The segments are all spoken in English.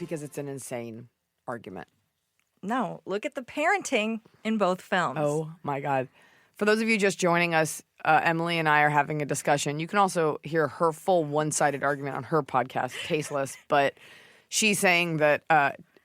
Because it's an insane argument. No, look at the parenting in both films. Oh, my God. For those of you just joining us, Emily and I are having a discussion. You can also hear her full one-sided argument on her podcast, Tasteless, but she's saying that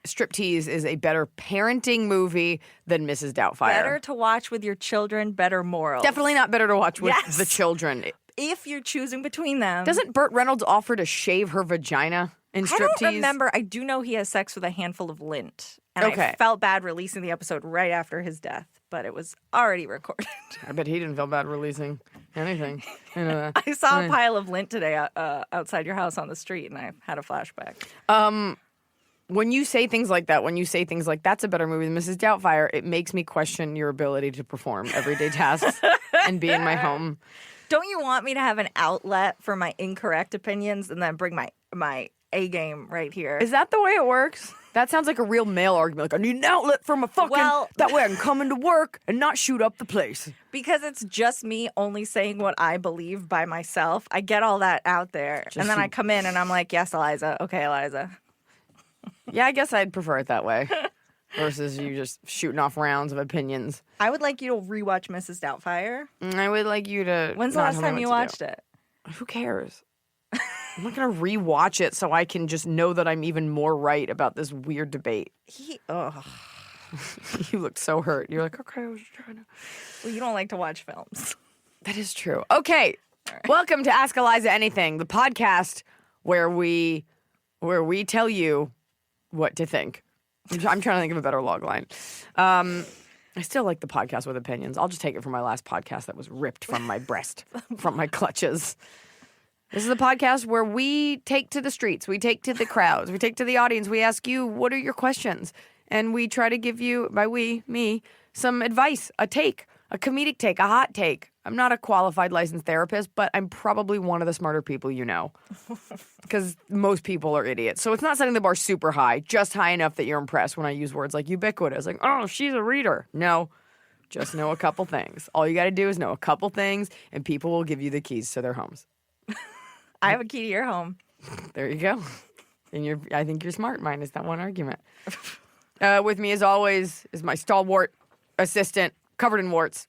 Striptease is a better parenting movie than Mrs. Doubtfire. Better to watch with your children, better morals. Definitely not better to watch with the children. If you're choosing between them. Doesn't Burt Reynolds offer to shave her vagina in Striptease? I don't remember. I do know he has sex with a handful of lint. And I felt bad releasing the episode right after his death, but it was already recorded. I bet he didn't feel bad releasing anything. I saw a pile of lint today outside your house on the street, and I had a flashback. When you say things like that, that's a better movie than Mrs. Doubtfire, it makes me question your ability to perform everyday tasks and be in my home. Don't you want me to have an outlet for my incorrect opinions and then bring my A game right here? Is that the way it works? That sounds like a real male argument. Like, I need an outlet for my fucking... that way I can come into work and not shoot up the place. Because it's just me only saying what I believe by myself. I get all that out there. And then I come in and I'm like, yes, Iliza. Okay, Iliza. Yeah, I guess I'd prefer it that way. Versus you just shooting off rounds of opinions. I would like you to rewatch Mrs. Doubtfire. I would like you to... When's the last time you watched it? Who cares? I'm not going to rewatch it so I can just know that I'm even more right about this weird debate. You looked so hurt. You're like, okay, I was just trying to... Well, you don't like to watch films. That is true. Okay. Right. Welcome to Ask Iliza Anything, the podcast where we tell you what to think. I'm trying to think of a better log line. I still like the podcast with opinions. I'll just take it from my last podcast that was ripped from my breast, from my clutches. This is a podcast where we take to the streets, we take to the crowds, we take to the audience, we ask you, what are your questions? And we try to give you, by me, some advice, a take, a comedic take, a hot take. I'm not a qualified licensed therapist, but I'm probably one of the smarter people you know. Because most people are idiots. So it's not setting the bar super high, just high enough that you're impressed when I use words like ubiquitous. Like, oh, she's a reader. No, just know a couple things. All you got to do is know a couple things, and people will give you the keys to their homes. I have a key to your home. There you go. And I think you're smart, minus that one argument. With me, as always, is my stalwart assistant, covered in warts,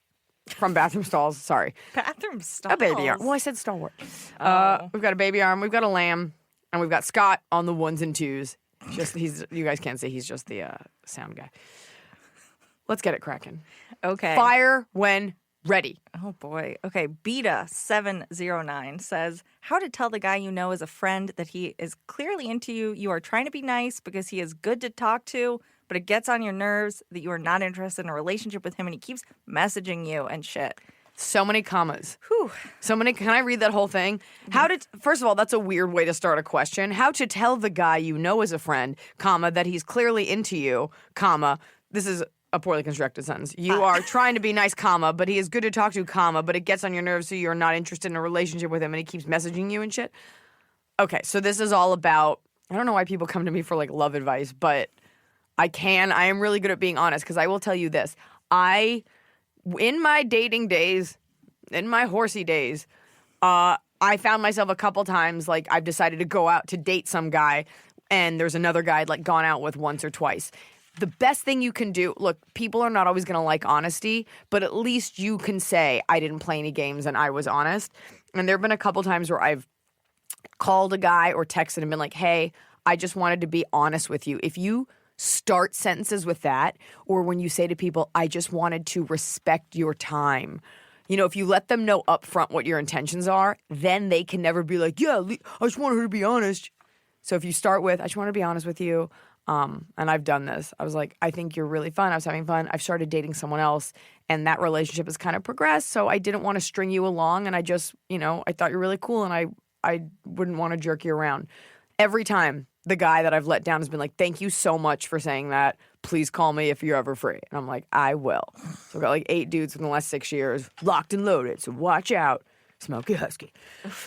from Bathroom Stalls. Sorry. Bathroom Stalls? A baby arm. Well, I said stalwart. We've got a baby arm, we've got a lamb, and we've got Scott on the ones and twos. You guys can't see, he's just the sound guy. Let's get it cracking. Okay. Fire when ready. Oh, boy. Okay, Beta709 says, how to tell the guy you know is a friend that he is clearly into you. You are trying to be nice because he is good to talk to, but it gets on your nerves that you are not interested in a relationship with him and he keeps messaging you and shit. So many commas. Whew. Can I read that whole thing? First of all, that's a weird way to start a question. How to tell the guy you know is a friend, comma, that he's clearly into you, comma, this is a poorly constructed sentence. You are trying to be nice, comma, but he is good to talk to, comma, but it gets on your nerves so you're not interested in a relationship with him and he keeps messaging you and shit. Okay, so this is all about, I don't know why people come to me for like love advice, but I am really good at being honest because I will tell you this. In my dating days, in my horsey days, I found myself a couple times like I've decided to go out to date some guy and there's another guy I'd like gone out with once or twice. The best thing you can do, look, people are not always going to like honesty, but at least you can say, I didn't play any games and I was honest. And there have been a couple times where I've called a guy or texted and been like, hey, I just wanted to be honest with you. If you start sentences with that, or when you say to people, I just wanted to respect your time. You know, if you let them know up front what your intentions are, then they can never be like, yeah, I just wanted her to be honest. So if you start with, I just want to be honest with you. And I've done this. I was like, I think you're really fun. I was having fun. I've started dating someone else and that relationship has kind of progressed. So I didn't want to string you along. And I just, I thought you're really cool and I wouldn't want to jerk you around. Every time the guy that I've let down has been like, thank you so much for saying that. Please call me if you're ever free. And I'm like, I will. So I've got like 8 dudes in the last 6 years, locked and loaded. So watch out, Smokey Husky.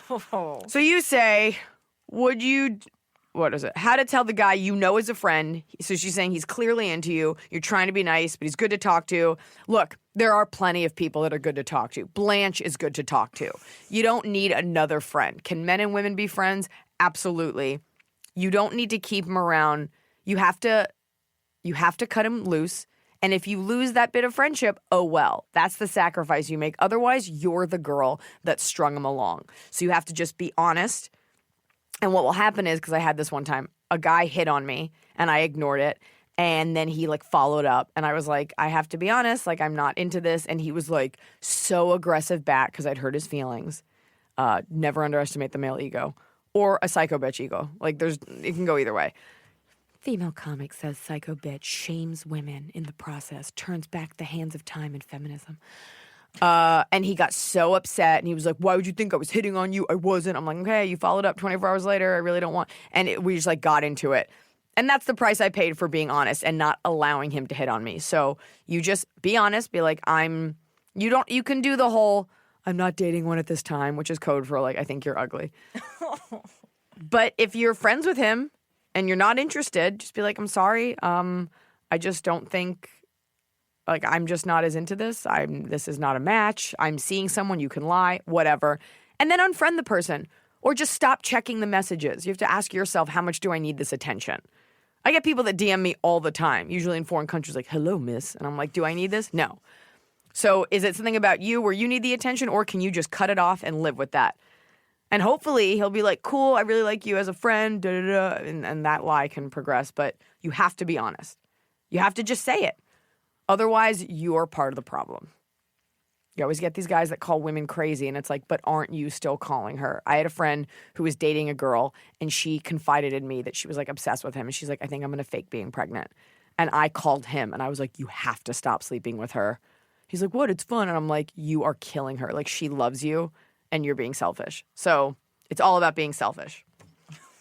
So you say, what is it? How to tell the guy you know is a friend. So she's saying he's clearly into you. You're trying to be nice, but he's good to talk to. Look, there are plenty of people that are good to talk to. Blanche is good to talk to. You don't need another friend. Can men and women be friends? Absolutely. You don't need to keep him around. You have to cut him loose. And if you lose that bit of friendship, oh well. That's the sacrifice you make. Otherwise, you're the girl that strung him along. So you have to just be honest. And what will happen is, because I had this one time, a guy hit on me and I ignored it. And then he like followed up and I was like, I have to be honest, like I'm not into this. And he was like so aggressive back because I'd hurt his feelings. Never underestimate the male ego or a psycho bitch ego. Like it can go either way. Female comic says psycho bitch shames women in the process, turns back the hands of time and feminism. And he got so upset and he was like, why would you think I was hitting on you? I wasn't. I'm like, okay, you followed up 24 hours later. I really don't want. And we just like got into it. And that's the price I paid for being honest and not allowing him to hit on me. So you just be honest, be like, you can do the whole, I'm not dating one at this time, which is code for like, I think you're ugly. But if you're friends with him and you're not interested, just be like, I'm sorry. I just don't think, like, I'm just not as into this. This is not a match. I'm seeing someone, you can lie, whatever. And then unfriend the person or just stop checking the messages. You have to ask yourself, how much do I need this attention? I get people that DM me all the time, usually in foreign countries, like, hello, miss. And I'm like, do I need this? No. So is it something about you where you need the attention, or can you just cut it off and live with that? And hopefully he'll be like, cool, I really like you as a friend, da, da, da, and that lie can progress. But you have to be honest. You have to just say it. Otherwise, you're part of the problem. You always get these guys that call women crazy, and it's like, but aren't you still calling her? I had a friend who was dating a girl, and she confided in me that she was like obsessed with him, and she's like, I think I'm going to fake being pregnant. And I called him, and I was like, you have to stop sleeping with her. He's like, what? It's fun. And I'm like, you are killing her. Like, she loves you, and you're being selfish. So it's all about being selfish.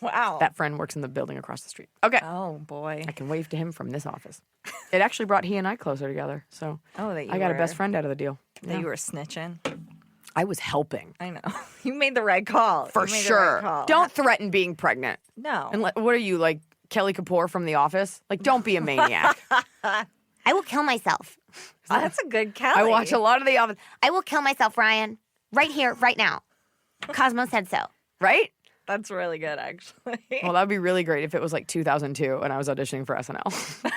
Wow. That friend works in the building across the street. Okay. Oh, boy. I can wave to him from this office. It actually brought he and I closer together. So I got a best friend out of the deal. That you were snitching. I was helping. I know. You made the right call. For sure. Don't threaten being pregnant. No. And what are you, like Kelly Kapoor from The Office? Like, don't be a maniac. I will kill myself. Oh, that's a good Kelly. I watch a lot of The Office. I will kill myself, Ryan. Right here, right now. Cosmo said so. Right? That's really good, actually. Well, that would be really great if it was like 2002 and I was auditioning for SNL.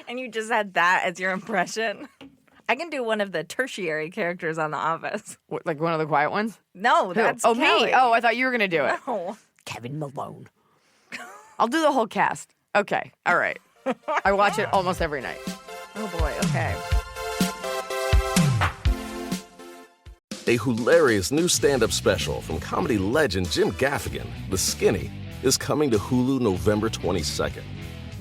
And you just had that as your impression. I can do one of the tertiary characters on The Office. What, like one of the quiet ones? No, that's Oh, Kelly. me. Oh, I thought you were going to do it. No. Kevin Malone. I'll do the whole cast. Okay. All right. I watch it almost every night. Oh, boy. Okay. A hilarious new stand-up special from comedy legend Jim Gaffigan, The Skinny, is coming to Hulu November 22nd.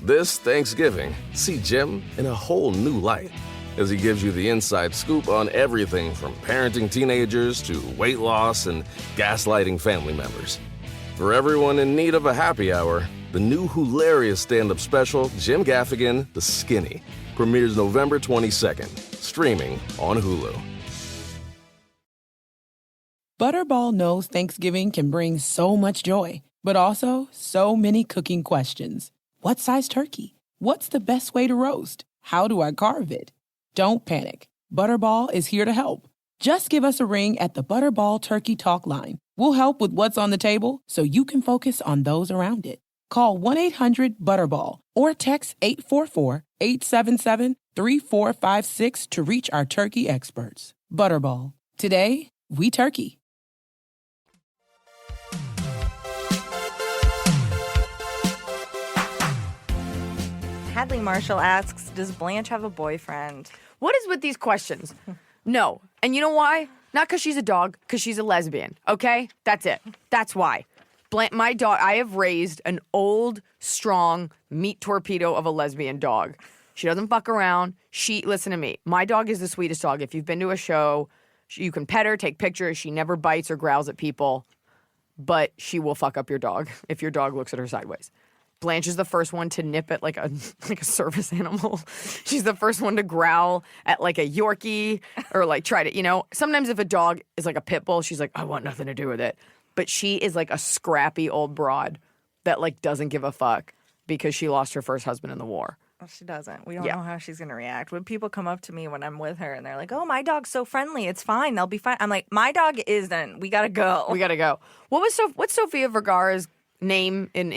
This Thanksgiving, see Jim in a whole new light as he gives you the inside scoop on everything from parenting teenagers to weight loss and gaslighting family members. For everyone in need of a happy hour, the new hilarious stand-up special, Jim Gaffigan, The Skinny, premieres November 22nd, streaming on Hulu. Butterball knows Thanksgiving can bring so much joy, but also so many cooking questions. What size turkey? What's the best way to roast? How do I carve it? Don't panic. Butterball is here to help. Just give us a ring at the Butterball Turkey Talk line. We'll help with what's on the table so you can focus on those around it. Call 1-800-BUTTERBALL or text 844-877-3456 to reach our turkey experts. Butterball. Today, we turkey. Hadley Marshall asks, does Blanche have a boyfriend? What is with these questions? No. And you know why? Not because she's a dog, because she's a lesbian. Okay? That's it. That's why. My dog, I have raised an old, strong meat torpedo of a lesbian dog. She doesn't fuck around. Listen to me. My dog is the sweetest dog. If you've been to a show, you can pet her, take pictures. She never bites or growls at people, but she will fuck up your dog if your dog looks at her sideways. Blanche is the first one to nip at like a service animal. She's the first one to growl at like a Yorkie or like try to, sometimes if a dog is like a pit bull, she's like, I want nothing to do with it. But she is like a scrappy old broad that like doesn't give a fuck because she lost her first husband in the war. Well, she doesn't. We don't know how she's going to react. When people come up to me when I'm with her and they're like, oh, my dog's so friendly. It's fine. They'll be fine. I'm like, my dog isn't. We got to go. We got to go. What's Sofia Vergara's name in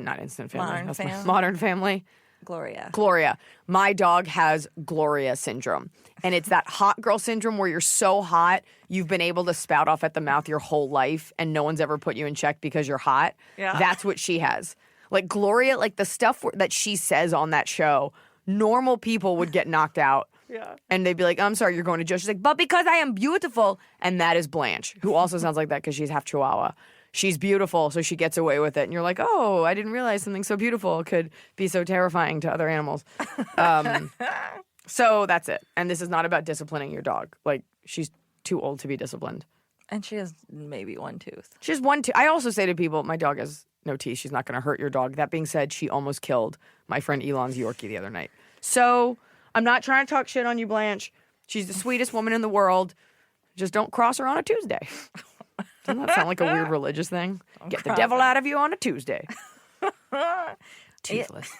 not Instant Family. Modern That's my Family. Modern Family. Gloria. My dog has Gloria syndrome. And it's that hot girl syndrome where you're so hot, you've been able to spout off at the mouth your whole life and no one's ever put you in check because you're hot. Yeah. That's what she has. Like Gloria, like the stuff that she says on that show, normal people would get knocked out. Yeah. And they'd be like, I'm sorry, you're going to jail. She's like, but because I am beautiful. And that is Blanche, who also sounds like that because she's half Chihuahua. She's beautiful, so she gets away with it. And you're like, oh, I didn't realize something so beautiful could be so terrifying to other animals. So that's it. And this is not about disciplining your dog. Like, she's too old to be disciplined. And she has maybe one tooth. She has one tooth. I also say to people, my dog has no teeth. She's not going to hurt your dog. That being said, she almost killed my friend Elon's Yorkie the other night. So I'm not trying to talk shit on you, Blanche. She's the sweetest woman in the world. Just don't cross her on a Tuesday. Doesn't that sound like a weird religious thing? Get the devil out of you on a Tuesday. Toothless.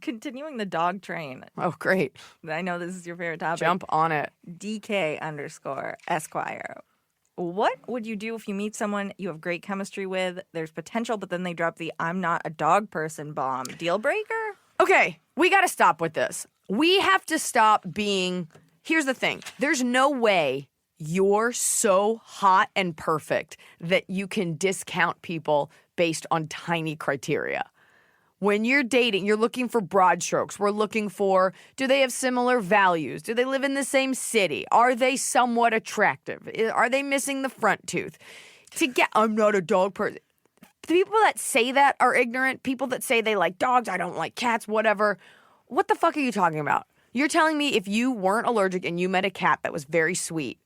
Continuing the dog train. Oh, great. I know this is your favorite topic. Jump on it. DK_Esquire. What would you do if you meet someone you have great chemistry with, there's potential, but then they drop the I'm not a dog person bomb? Deal breaker? Okay, we got to stop with this. We have to stop being. Here's the thing. There's no way you're so hot and perfect that you can discount people based on tiny criteria. When you're dating, you're looking for broad strokes. We're looking for, do they have similar values? Do they live in the same city? Are they somewhat attractive? Are they missing the front tooth? I'm not a dog person. The people that say that are ignorant. People that say they like dogs, I don't like cats, whatever. What the fuck are you talking about? You're telling me if you weren't allergic and you met a cat that was very sweet,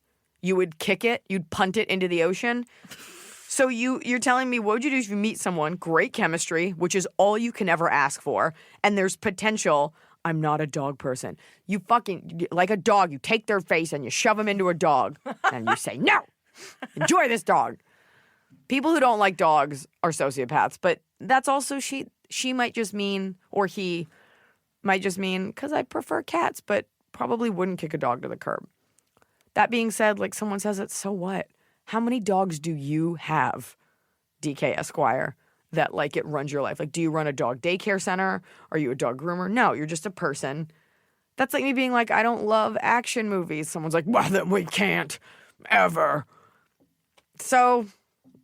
you would kick it, you'd punt it into the ocean? So you're telling me, what would you do if you meet someone, great chemistry, which is all you can ever ask for, and there's potential, I'm not a dog person. You fucking, like a dog, you take their face and you shove them into a dog, and you say, no, enjoy this dog. People who don't like dogs are sociopaths, but that's also, she might just mean, or he might just mean, because I prefer cats, but probably wouldn't kick a dog to the curb. That being said, like someone says it, so what? How many dogs do you have, DK Esquire, that like it runs your life? Like, do you run a dog daycare center? Are you a dog groomer? No, you're just a person. That's like me being like, I don't love action movies. Someone's like, well, then we can't ever. So,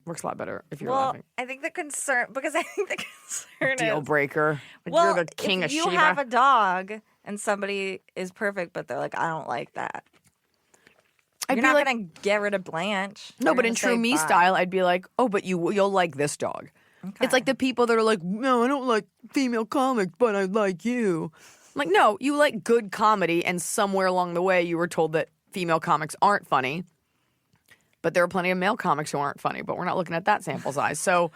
works a lot better if you're laughing. I think the concern Deal is, breaker. Like, well, you're the king if of you Sheba. have a dog and somebody is perfect, but they're like, I don't like that. I'd You're be not like, going to get rid of Blanche. no, You're but gonna in true say me bye. style, I'd be like, oh, but you'll like this dog. Okay. It's like the people that are like, no, I don't like female comics, but I like you. I'm like, no, you like good comedy, and somewhere along the way you were told that female comics aren't funny. But there are plenty of male comics who aren't funny, but we're not looking at that sample size. So,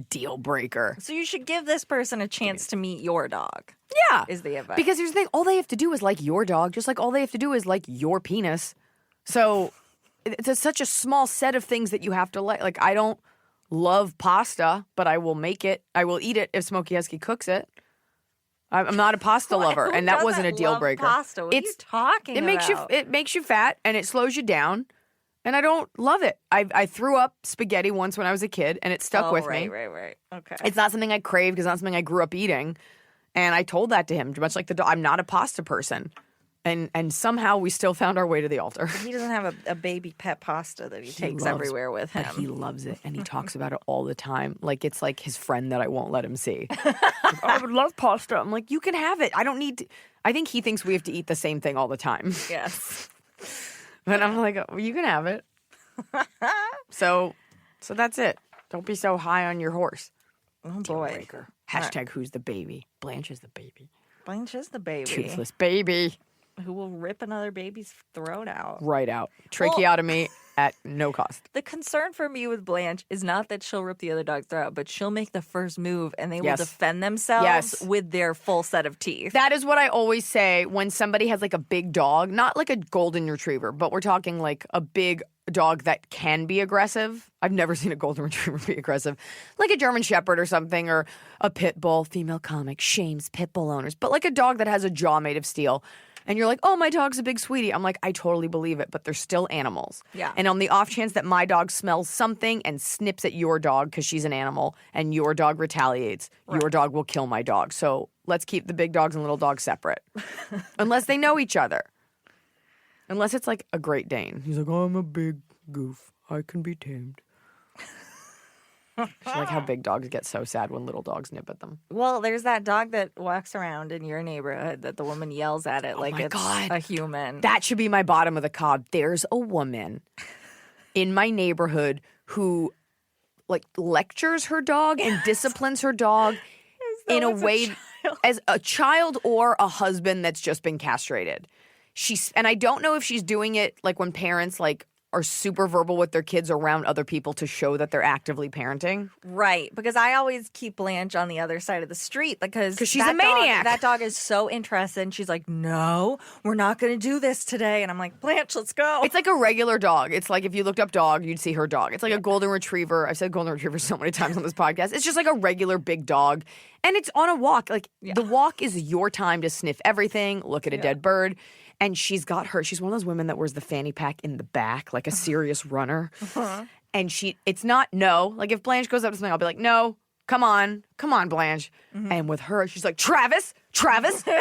deal breaker. So you should give this person a chance to meet your dog. Yeah. Is the advice. Because here's the thing, all they have to do is like your dog, just like all they have to do is like your penis. So it's such a small set of things that you have to like. Like, I don't love pasta, but I will make it. I will eat it if Smokey Husky cooks it. I'm not a pasta lover, Who and that wasn't a doesn't deal love breaker. Pasta? What are you talking about? It makes you fat, and it slows you down. And I don't love it. I threw up spaghetti once when I was a kid, and it stuck with me. Right. Okay. It's not something I crave because it's not something I grew up eating. And I told that to him, much like the dog. I'm not a pasta person. And somehow we still found our way to the altar. He doesn't have a baby pet pasta that he takes loves- everywhere with him. But he loves it, and he talks about it all the time. Like it's like his friend that I won't let him see. Like, oh, I would love pasta. I'm like, you can have it. I don't need to. I think he thinks we have to eat the same thing all the time. Yes. But I'm like, oh, you can have it. So that's it. Don't be so high on your horse. Oh boy. Breaker. Hashtag who's the baby? Blanche is the baby. Blanche is the baby Toothless baby. who will rip another baby's throat out. Right out. Tracheotomy at no cost. The concern for me with Blanche is not that she'll rip the other dog's throat out, but she'll make the first move and they Yes. will defend themselves Yes. with their full set of teeth. That is what I always say when somebody has like a big dog, not like a golden retriever, but we're talking like a big dog that can be aggressive. I've never seen a golden retriever be aggressive. Like a German shepherd or something, or a pit bull. Female comic shames pit bull owners. But like a dog that has a jaw made of steel. and you're like, oh, my dog's a big sweetie. I'm like, I totally believe it, but they're still animals. Yeah. And on the off chance that my dog smells something and snips at your dog because she's an animal and your dog retaliates, your dog will kill my dog. So let's keep the big dogs and little dogs separate. Unless they know each other. Unless it's like a Great Dane. He's like, I'm a big goof. I can be tamed. I like how big dogs get so sad when little dogs nip at them. Well, there's that dog that walks around in your neighborhood that the woman yells at it like my it's God. a human. That should be my bottom of the cob. There's a woman in my neighborhood who like lectures her dog and disciplines her dog in a way as a child or a husband that's just been castrated. And I don't know if she's doing it like when parents like are super verbal with their kids around other people to show that they're actively parenting. Right, because I always keep Blanche on the other side of the street because she's that a maniac. That dog is so interested, and she's like, no, we're not going to do this today. And I'm like, Blanche, let's go. It's like a regular dog. It's like if you looked up dog, you'd see her dog. It's like a golden retriever. I've said golden retriever so many times on this podcast. It's just like a regular big dog. And it's on a walk. Like the walk is your time to sniff everything, look at a dead bird. And she's one of those women that wears the fanny pack in the back, like a serious runner. And it's not no. Like if Blanche goes up to something, I'll be like, no, come on, Blanche. And with her, she's like, Travis,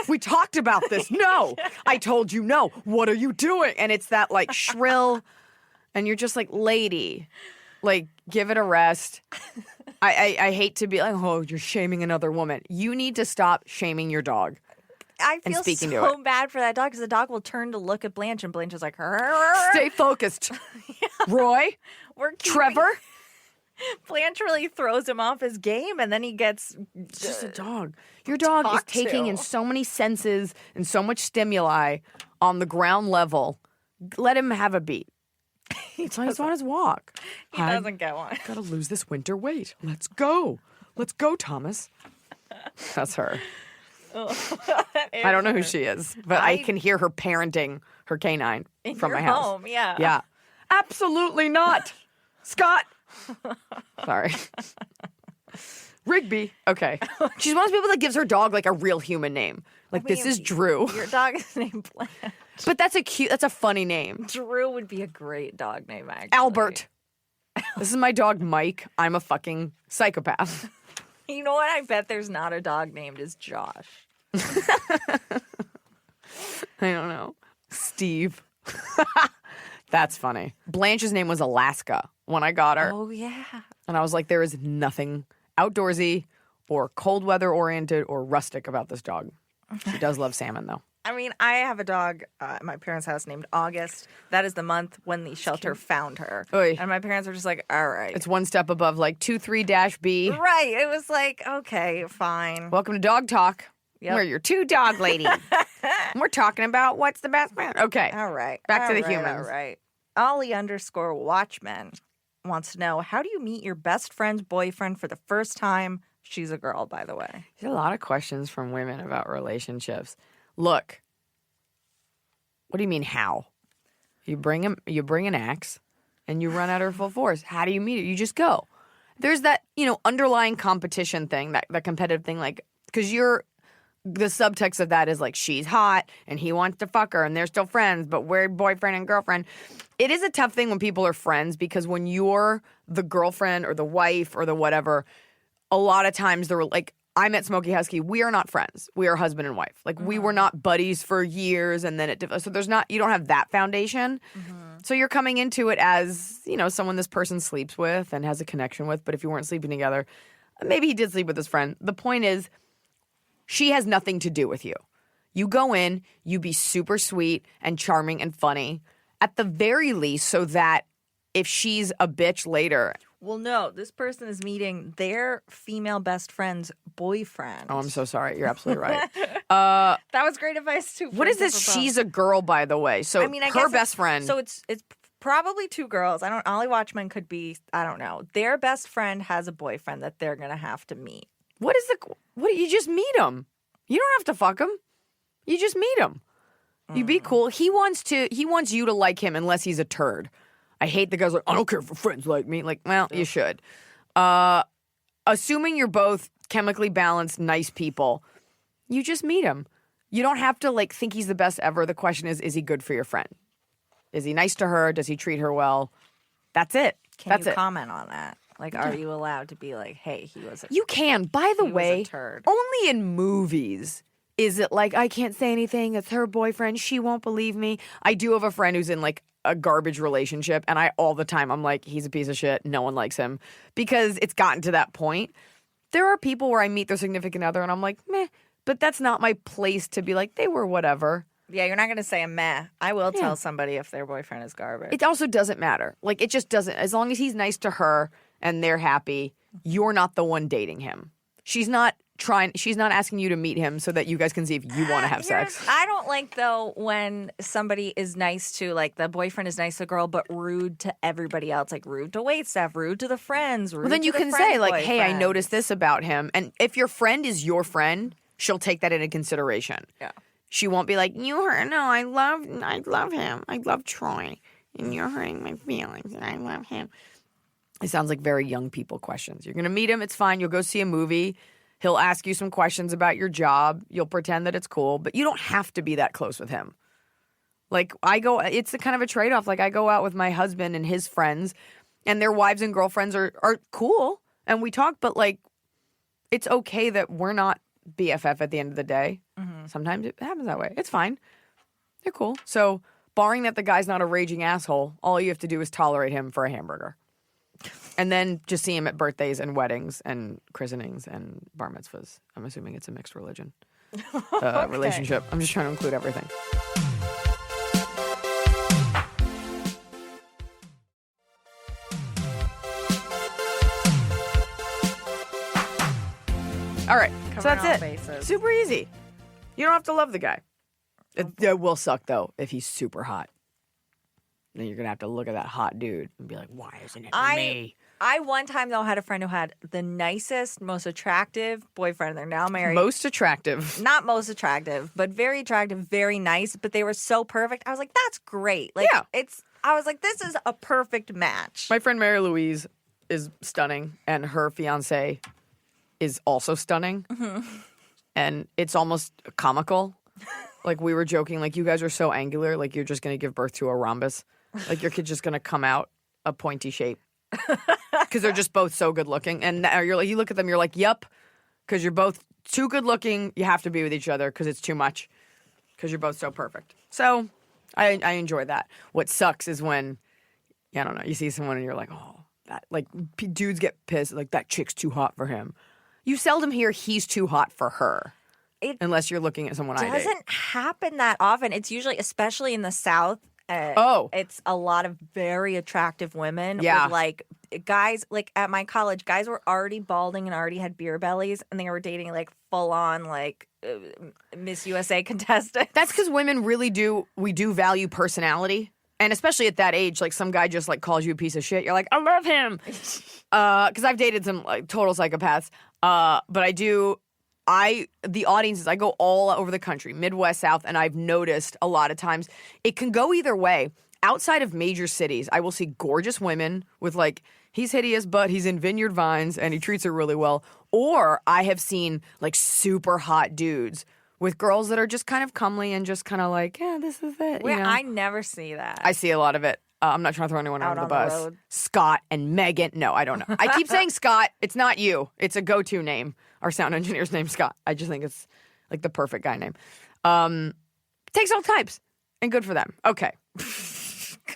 we talked about this. No, I told you no. What are you doing? And it's that like shrill, and you're just like, lady, like give it a rest. I hate to be like, oh, you're shaming another woman. You need to stop shaming your dog. I feel speaking to so bad for that dog because the dog will turn to look at Blanche, and Blanche is like, Stay focused. Roy, Trevor. Blanche really throws him off his game, and then he gets It's just a dog. Your dog is talk taking to. in so many senses and so much stimuli on the ground level. Let him have a beat. He's on his walk. he doesn't get one. Gotta lose this winter weight. Let's go. Let's go, Thomas. That's her. I don't know who she is, but I can hear her parenting her canine In from your my house. home, yeah. Yeah. Absolutely not. Scott. Sorry. Rigby. Okay. She's one of those people that gives her dog like a real human name. Like, this is Drew. Your dog is named Blanche. But that's a funny name. Drew would be a great dog name, actually. Albert. This is my dog, Mike. I'm a fucking psychopath. You know what? I bet there's not a dog named as Josh. I don't know. Steve. That's funny. Blanche's name was Alaska when I got her. Oh, yeah. And I was like, there is nothing outdoorsy or cold weather oriented or rustic about this dog. She does love salmon, though. I mean, I have a dog at my parents' house named August. That is the month when the shelter found her. Oy. And my parents were just like, all right. It's one step above like 23-B. Right. It was like, okay, fine. Welcome to Dog Talk. Yep. We're your two dog ladies. And we're talking about what's the best man. Okay. All right. Back to the All right, humans. All right. Ollie_Watchman wants to know, how do you meet your best friend's boyfriend for the first time? She's a girl, by the way. There's a lot of questions from women about relationships. Look, what do you mean how? You bring an axe and you run at her full force. How do you meet her? You just go. There's that, underlying competition thing, that competitive thing, like, because the subtext of that is like, she's hot and he wants to fuck her and they're still friends, but we're boyfriend and girlfriend. It is a tough thing when people are friends, because when you're the girlfriend or the wife or the whatever, a lot of times they're like, I met Smokey Husky. We are not friends. We are husband and wife. Like, we were not buddies for years, and then so you don't have that foundation. So you're coming into it as, someone this person sleeps with and has a connection with. But if you weren't sleeping together, maybe he did sleep with his friend. The point is, she has nothing to do with you. You go in, you be super sweet and charming and funny, at the very least, so that if she's a bitch later. Well, no, this person is meeting their female best friend's boyfriend. Oh, I'm so sorry. You're absolutely right. That was great advice, too. What is this? She's a girl, by the way. So I her guess best friend. So it's probably two girls. Ollie Watchman could be, I don't know. Their best friend has a boyfriend that they're going to have to meet. What you just meet him. You don't have to fuck him. You just meet him. You be cool. He wants you to like him unless he's a turd. I hate the guys like, I don't care for friends like me. Like, well, you should. Assuming you're both chemically balanced, nice people, you just meet him. You don't have to like think he's the best ever. The question is he good for your friend? Is he nice to her? Does he treat her well? That's it. Can That's you it. comment on that? Like, are you allowed to be like, hey, he was a You can. By the He was a way, turd. only in movies is it like, I can't say anything. It's her boyfriend. She won't believe me. I do have a friend who's in like a garbage relationship, and all the time I'm like, he's a piece of shit. No one likes him because it's gotten to that point. There are people where I meet their significant other and I'm like, meh, but that's not my place to be like, they were whatever. Yeah, you're not going to say a meh. I will Yeah. tell somebody if their boyfriend is garbage. It also doesn't matter. Like, it just doesn't. As long as he's nice to her and they're happy, you're not the one dating him. She's not asking you to meet him so that you guys can see if you want to have sex. I don't like, though, when somebody is nice to, like, the boyfriend is nice to the girl, but rude to everybody else. Like, rude to waitstaff, rude to the friends, rude Well, then to you the can say, friend's like, hey, I boyfriend. noticed this about him. And if your friend is your friend, she'll take that into consideration. Yeah. She won't be like, you hurt. No, I love him. I love Troy. And you're hurting my feelings. And I love him. It sounds like very young people questions. You're going to meet him. It's fine. You'll go see a movie. He'll ask you some questions about your job. You'll pretend that it's cool. But you don't have to be that close with him. Like, it's a kind of a trade-off. Like, I go out with my husband and his friends. And their wives and girlfriends are cool. And we talk. But, like, it's okay that we're not BFF at the end of the day. Sometimes it happens that way. It's fine. They're cool. So, barring that the guy's not a raging asshole, all you have to do is tolerate him for a hamburger. And then just see him at birthdays and weddings and christenings and bar mitzvahs. I'm assuming it's a mixed religion relationship. I'm just trying to include everything. All right, so Covering that's all it. bases. Super easy. You don't have to love the guy. It will suck, though, if he's super hot. Then you're going to have to look at that hot dude and be like, why isn't it me? I one time, though, had a friend who had the nicest, most attractive boyfriend. They're now married. Most attractive. Not most attractive, but very attractive, very nice. But they were so perfect. I was like, that's great. Like, Yeah. I was like, this is a perfect match. My friend Mary Louise is stunning, and her fiance is also stunning. And it's almost comical. Like, we were joking, like, you guys are so angular, like, you're just going to give birth to a rhombus. Like, your kid's just going to come out a pointy shape. Because they're just both so good looking. And you're like, you look at them, you're like, yup. Because you're both too good looking. You have to be with each other because it's too much. Because you're both so perfect. So I enjoy that. What sucks is when, I don't know, you see someone and you're like, oh, that, like, dudes get pissed. Like, that chick's too hot for him. You seldom hear he's too hot for her. Unless you're looking at someone I date. It doesn't happen that often. It's usually, especially in the South, it's a lot of very attractive women. Yeah. With, like, guys, like, at my college, guys were already balding and already had beer bellies, and they were dating, like, full-on, like, Miss USA contestants. That's because women really do value personality. And especially at that age, like, some guy just, like, calls you a piece of shit. You're like, I love him. Because I've dated some, like, total psychopaths. But the audiences, I go all over the country, Midwest, South, and I've noticed a lot of times it can go either way. Outside of major cities, I will see gorgeous women with, like, he's hideous, but he's in Vineyard Vines and he treats her really well. Or I have seen, like, super hot dudes with girls that are just kind of comely and just kind of like, yeah, this is it. Wait, you know? I never see that. I see a lot of it. I'm not trying to throw anyone Out under the on the bus. road. Scott and Megan. No, I don't know. I keep saying Scott. It's not you. It's a go-to name. Our sound engineer's name's Scott. I just think it's like the perfect guy name. Takes all types, and good for them. Okay.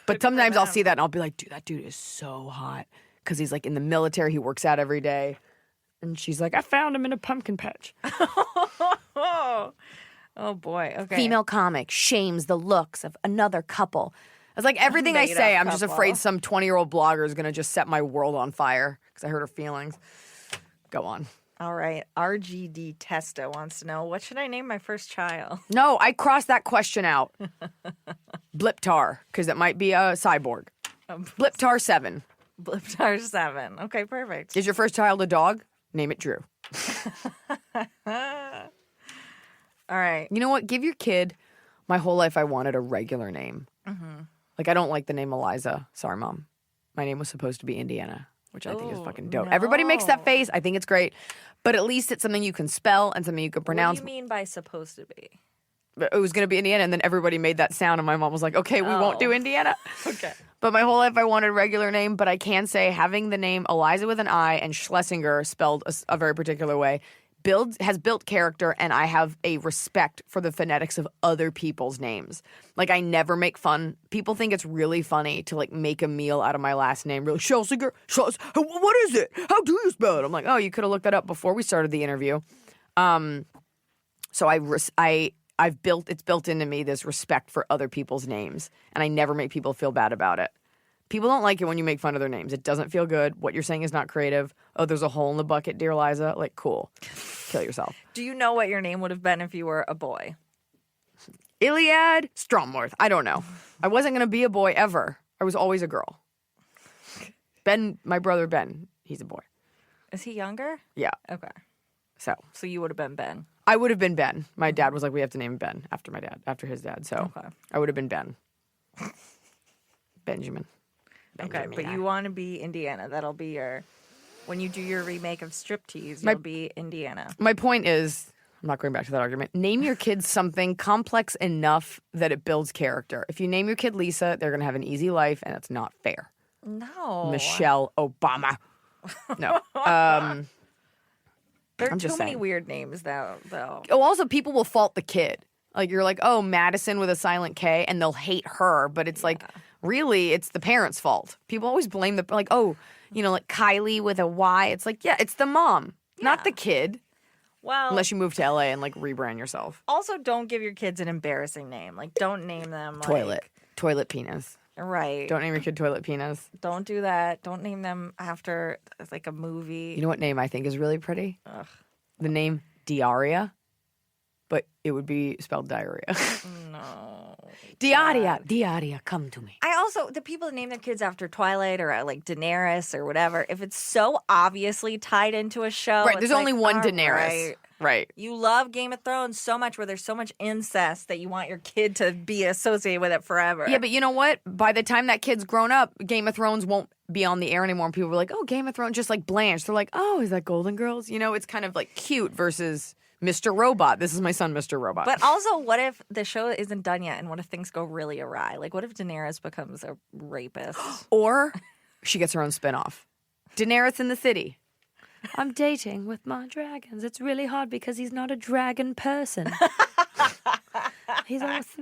But sometimes I'll see that and I'll be like, dude, that dude is so hot. Because he's like in the military. He works out every day. And she's like, I found him in a pumpkin patch. Oh, boy. Okay. Female comic shames the looks of another couple. It's like everything I Made say, up I'm just couple. afraid some 20-year-old blogger is going to just set my world on fire because I hurt her feelings. Go on. All right. RGD Testa wants to know, what should I name my first child? No, I crossed that question out. Bliptar, because it might be a cyborg. Bliptar 7. Bliptar 7. Okay, perfect. Is your first child a dog? Name it Drew. All right. You know what? Give your kid, my whole life I wanted a regular name. Like, I don't like the name Iliza. Sorry, Mom. My name was supposed to be Indiana, which I think is fucking dope. no. Everybody makes that face. I think it's great. But at least it's something you can spell and something you can pronounce. What do you mean by supposed to be? it was going to be Indiana, and then everybody made that sound, and my mom was like, okay, we won't do Indiana. Okay. But my whole life I wanted a regular name, but I can say having the name Eliza with an I and Schlesinger spelled a very particular way has built character, and I have a respect for the phonetics of other people's names. Like, I never make fun. People think it's really funny to, like, make a meal out of my last name. Really, Schlesinger? What is it? How do you spell it? I'm like, oh, you could have looked that up before we started the interview. So it's built into me, this respect for other people's names, and I never make people feel bad about it. People don't like it when you make fun of their names. It doesn't feel good. What you're saying is not creative. Oh, there's a hole in the bucket, dear Liza. Like, cool. Kill yourself. Do you know what your name would have been if you were a boy? Iliad Stromworth. I don't know. I wasn't going to be a boy ever. I was always a girl. Ben, my brother Ben, he's a boy. Is he younger? Yeah. Okay. So you would have been Ben. I would have been Ben. My dad was like, we have to name him Ben after his dad. So Okay. I would have been Ben. Benjamin. Okay, but you want to be Indiana. That'll be when you do your remake of Striptease, you'll be Indiana. My point is, I'm not going back to that argument. Name your kids something complex enough that it builds character. If you name your kid Lisa, they're going to have an easy life, and it's not fair. No. Michelle Obama. No. There are I'm too just many saying. weird names, though. Oh, also, people will fault the kid. Like, you're like, oh, Madison with a silent K, and they'll hate her. But it's like, really, it's the parents' fault. People always blame like, oh, like Kylie with a Y. It's like, yeah, it's the mom, not the kid. Well, Unless you move to LA and, like, rebrand yourself. also, don't give your kids an embarrassing name. Like, don't name them Toilet penis. Right. Don't name your kid Toilet Penis. Don't do that. Don't name them after, like, a movie. You know what name I think is really pretty? Ugh. The name Diarrhea, but it would be spelled diarrhea. No. Diarrhea, come to me. The people that name their kids after Twilight or like Daenerys or whatever, if it's so obviously tied into a show. Right, there's only one all Daenerys. Right. You love Game of Thrones so much where there's so much incest that you want your kid to be associated with it forever. Yeah, but you know what? By the time that kid's grown up, Game of Thrones won't be on the air anymore. And people were like, oh, Game of Thrones, just like Blanche. They're like, oh, is that Golden Girls? It's kind of like cute versus Mr. Robot. This is my son, Mr. Robot. But also, what if the show isn't done yet and what if things go really awry? Like, what if Daenerys becomes a rapist? Or she gets her own spinoff. Daenerys in the City. I'm dating with my dragons. It's really hard because he's not a dragon person.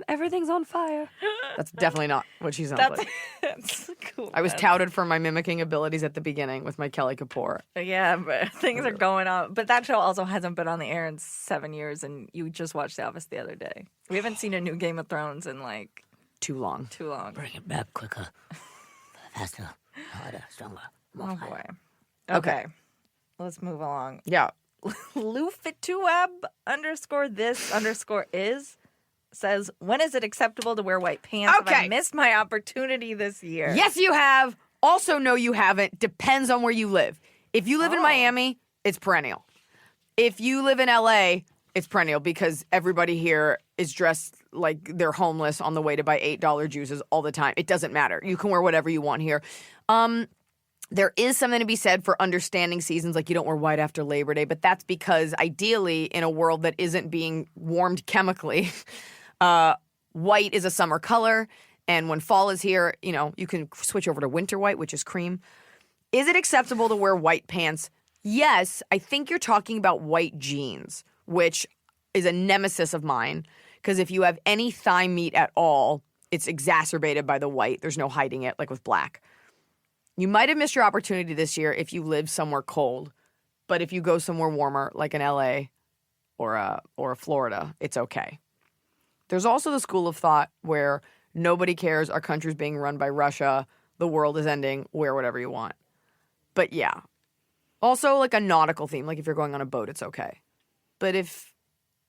Everything's on fire. That's definitely not what she sounds like. That's cool. I was touted for my mimicking abilities at the beginning with my Kelly Kapoor. Yeah, but things are going on. But that show also hasn't been on the air in 7 years, and you just watched The Office the other day. We haven't seen a new Game of Thrones in like Too long. Bring it back quicker, faster, harder, stronger, more Oh fire. boy. Okay. Let's move along. Yeah. Lufituab_this_is says, when is it acceptable to wear white pants? Have Okay. I missed my opportunity this year? Yes, you have. Also, no, you haven't. Depends on where you live. If you live in Miami, it's perennial. If you live in LA, it's perennial because everybody here is dressed like they're homeless on the way to buy $8 juices all the time. It doesn't matter. You can wear whatever you want here. There is something to be said for understanding seasons, like you don't wear white after Labor Day, but that's because ideally in a world that isn't being warmed chemically, white is a summer color, and when fall is here, you can switch over to winter white, which is cream. Is it acceptable to wear white pants? Yes, I think you're talking about white jeans, which is a nemesis of mine, because if you have any thigh meat at all, it's exacerbated by the white. There's no hiding it, like with black. You might have missed your opportunity this year if you live somewhere cold, but if you go somewhere warmer, like in LA or Florida, it's okay. There's also the school of thought where nobody cares, our country's being run by Russia, the world is ending, wear whatever you want. But yeah. Also, like a nautical theme, like if you're going on a boat, it's okay. But if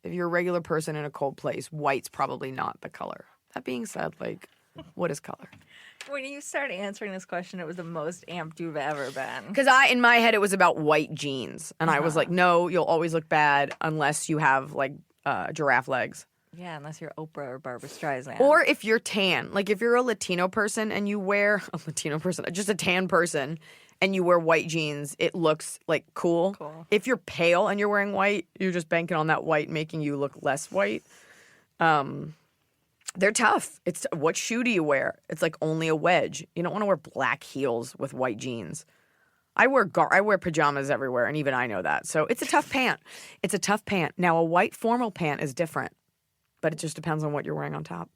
you're a regular person in a cold place, white's probably not the color. That being said, like, what is color? When you started answering this question, it was the most amped you've ever been. Because in my head, it was about white jeans. And I was like, no, you'll always look bad unless you have, like, giraffe legs. Yeah, unless you're Oprah or Barbara Streisand. Or if you're tan. Like, if you're a Latino person and you wear... just a tan person, and you wear white jeans, it looks, like, cool. If you're pale and you're wearing white, you're just banking on that white making you look less white. They're tough. It's what shoe do you wear? It's like only a wedge. You don't want to wear black heels with white jeans. I wear pajamas everywhere, and even I know that. So it's a tough pant. It's a tough pant. Now, a white formal pant is different, but it just depends on what you're wearing on top.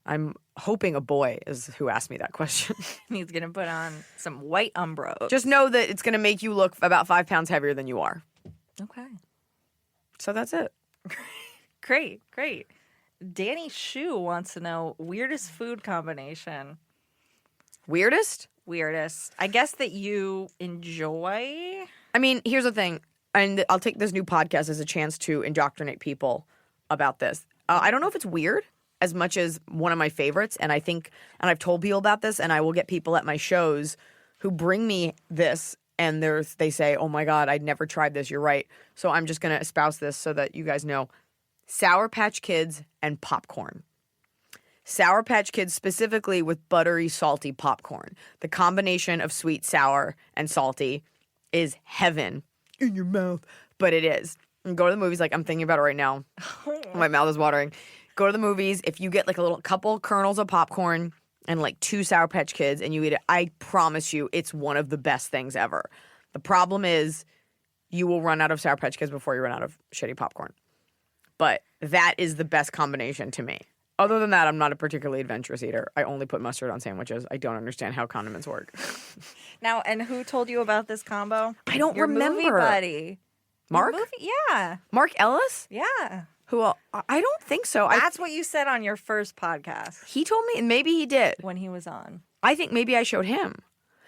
I'm hoping a boy is who asked me that question. He's going to put on some white Umbros. Just know that it's going to make you look about 5 pounds heavier than you are. Okay. So that's it. Great. Danny Shu wants to know weirdest food combination. Weirdest? Weirdest. I guess that you enjoy. I mean, here's the thing, and I'll take this new podcast as a chance to indoctrinate people about this. I don't know if it's weird as much as one of my favorites, and I've told people about this, and I will get people at my shows who bring me this, and they say, oh my God, I'd never tried this, you're right. So I'm just going to espouse this so that you guys know. Sour Patch Kids and popcorn. Sour Patch Kids specifically with buttery, salty popcorn. The combination of sweet, sour, and salty is heaven in your mouth. But it is. And go to the movies like I'm thinking about it right now. My mouth is watering. Go to the movies. If you get like a little couple kernels of popcorn and like 2 Sour Patch Kids and you eat it, I promise you it's one of the best things ever. The problem is you will run out of Sour Patch Kids before you run out of shitty popcorn. But that is the best combination to me. Other than that, I'm not a particularly adventurous eater. I only put mustard on sandwiches. I don't understand how condiments work. Now, and who told you about this combo? I don't Your remember. Movie buddy. Mark? Yeah. Mark Ellis? Yeah. Who? I don't think so. That's what you said on your first podcast He told me, and maybe he did. when he was on. I think maybe I showed him.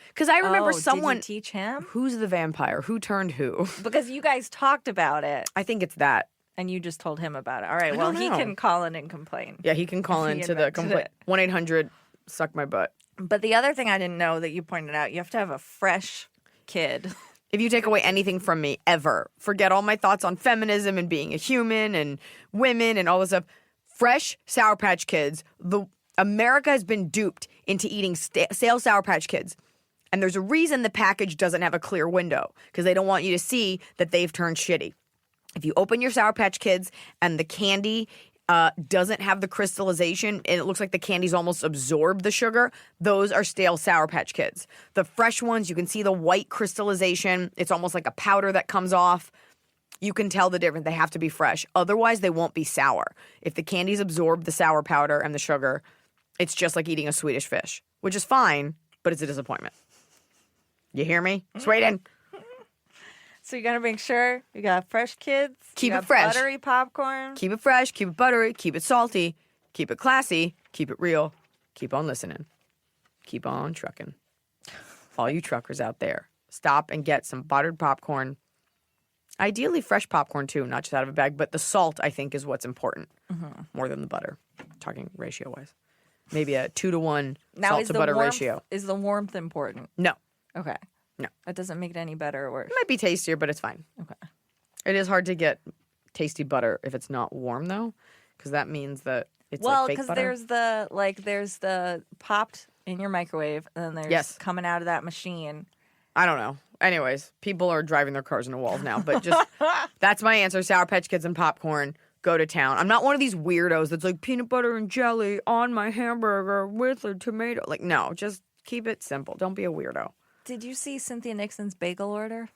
Because I remember someone. Did you teach him? Who's the vampire? Who turned who? Because you guys talked about it. I think it's that. And you just told him about it. All right. I Well, don't he know. can call in and complain. Yeah, he can call He into the invented complaint. it. 1-800 suck my butt. But the other thing I didn't know that you pointed out, you have to have a fresh kid. If you take away anything from me ever, forget all my thoughts on feminism and being a human and women and all this stuff. Fresh Sour Patch Kids. America has been duped into eating stale Sour Patch Kids. And there's a reason the package doesn't have a clear window because they don't want you to see that they've turned shitty. If you open your Sour Patch Kids and the candy doesn't have the crystallization and it looks like the candy's almost absorbed the sugar, those are stale Sour Patch Kids. The fresh ones, you can see the white crystallization. It's almost like a powder that comes off. You can tell the difference. They have to be fresh. Otherwise, they won't be sour. If the candy's absorbed the sour powder and the sugar, it's just like eating a Swedish fish, which is fine, but it's a disappointment. You hear me? Sweden. So you got to make sure you got fresh kids. Keep you it got fresh. Buttery popcorn. Keep it fresh, keep it buttery, keep it salty, keep it classy, keep it real, keep on listening, keep on trucking. All you truckers out there, stop and get some buttered popcorn. Ideally fresh popcorn too, not just out of a bag, but the salt I think is what's important more than the butter, talking ratio-wise. Maybe a 2-to-1 Now, salt is to the butter warmth, ratio. Is the warmth important? No, Okay. No. That doesn't make it any better or worse. it might be tastier, but it's fine. Okay. It is hard to get tasty butter if it's not warm though, because that means that it's Well, like fake because butter. there's the popped in your microwave, and then there's Yes. coming out of that machine. I don't know. Anyways, people are driving their cars into walls now, but just that's my answer. Sour Patch Kids and popcorn. Go to town. I'm not one of these weirdos that's like peanut butter and jelly on my hamburger with a tomato. Like, no, just keep it simple. Don't be a weirdo. Did you see Cynthia Nixon's bagel order?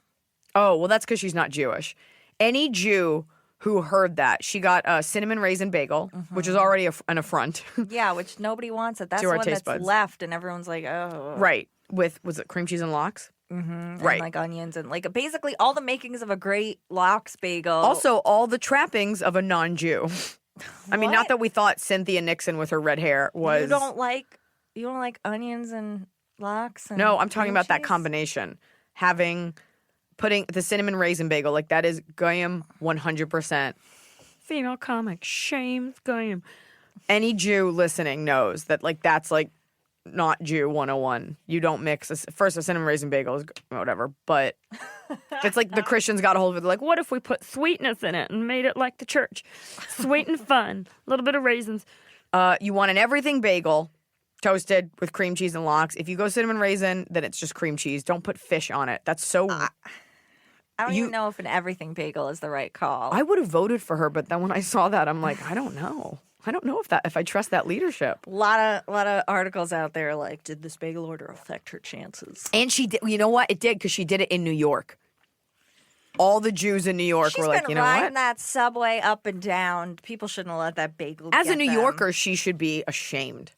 Oh, well, that's because she's not Jewish. Any Jew who heard that, she got a cinnamon raisin bagel, which is already an affront. Yeah, which nobody wants it. That's To the our one taste that's buds. left, and everyone's like, oh. Right. With, was it cream cheese and lox? And Right. like onions and like basically all the makings of a great lox bagel. Also, all the trappings of a non-Jew. I mean, not What? that we thought Cynthia Nixon with her red hair was... you don't like onions and lox? And No, I'm talking cream about that cheese? combination. Putting the cinnamon raisin bagel, like that is Goyim 100%. Female comic, shame Goyim. Any Jew listening knows that like that's like not Jew 101. You don't mix, first a cinnamon raisin bagel is whatever, but it's like the Christians got a hold of it. They're like, what if we put sweetness in it and made it like the church? Sweet and fun, a little bit of raisins. You want an everything bagel. Toasted with cream cheese and lox. If you go cinnamon raisin, then it's just cream cheese. Don't put fish on it. That's so. I don't even know if an everything bagel is the right call. I would have voted for her, but then when I saw that, I'm like, I don't know. I don't know if I trust that leadership. A lot of articles out there like, did this bagel order affect her chances? And she did. You know what? It did because she did it in New York. All the Jews in New York She's were like, been you know riding what? that subway up and down. People shouldn't have let that bagel. As a get New them. Yorker, she should be ashamed.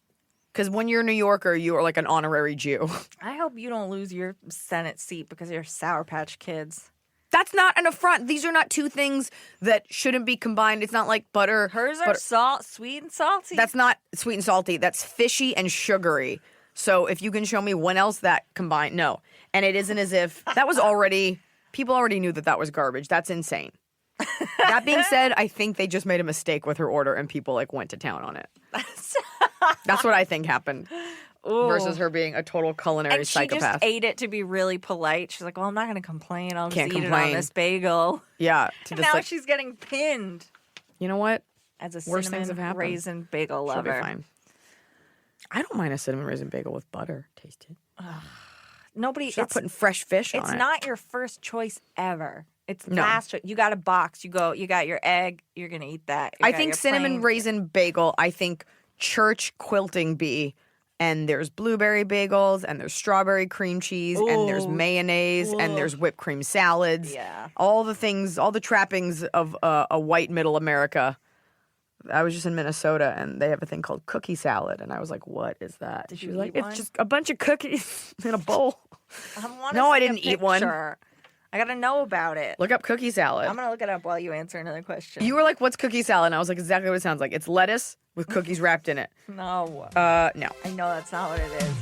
Because when you're a New Yorker, you are like an honorary Jew. I hope you don't lose your Senate seat because you're Sour Patch Kids. That's not an affront. These are not two things that shouldn't be combined. It's not like butter. Hers are sweet and salty. That's not sweet and salty. That's fishy and sugary. So if you can show me when else that combined, no. And it isn't as if that was already, people already knew that was garbage. That's insane. That being said, I think they just made a mistake with her order and people like went to town on it. That's what I think happened. Versus her being a total culinary and psychopath. She just ate it to be really polite. She's like, well, I'm not going to complain. I'll Can't just eat it complain. on this bagel. Yeah. And now she's getting pinned you know what? as a Worse things have cinnamon happened. raisin bagel She'll be lover. fine. I don't mind a cinnamon raisin bagel with butter. Tasted. Nobody. Start putting fresh fish on it. It's not your first choice ever. It's No. last choice. You got a box. You got your egg. You're going to eat that. You I got think your cinnamon plain- raisin bagel. I think church quilting bee. And there's blueberry bagels, and there's strawberry cream cheese, and there's mayonnaise, and there's whipped cream salads. Yeah. All the things, all the trappings of a white middle America. I was just in Minnesota, and they have a thing called cookie salad, and I was like, "What is that?" Did She you was like, eat one? "It's just a bunch of cookies in a bowl." wanna No, I see a didn't eat one. picture. I got to know about it. Look up cookie salad. I'm going to look it up while you answer another question. You were like, "What's cookie salad?" And I was like, "Exactly what it sounds like. It's lettuce with cookies wrapped in it." No. No. I know that's not what it is.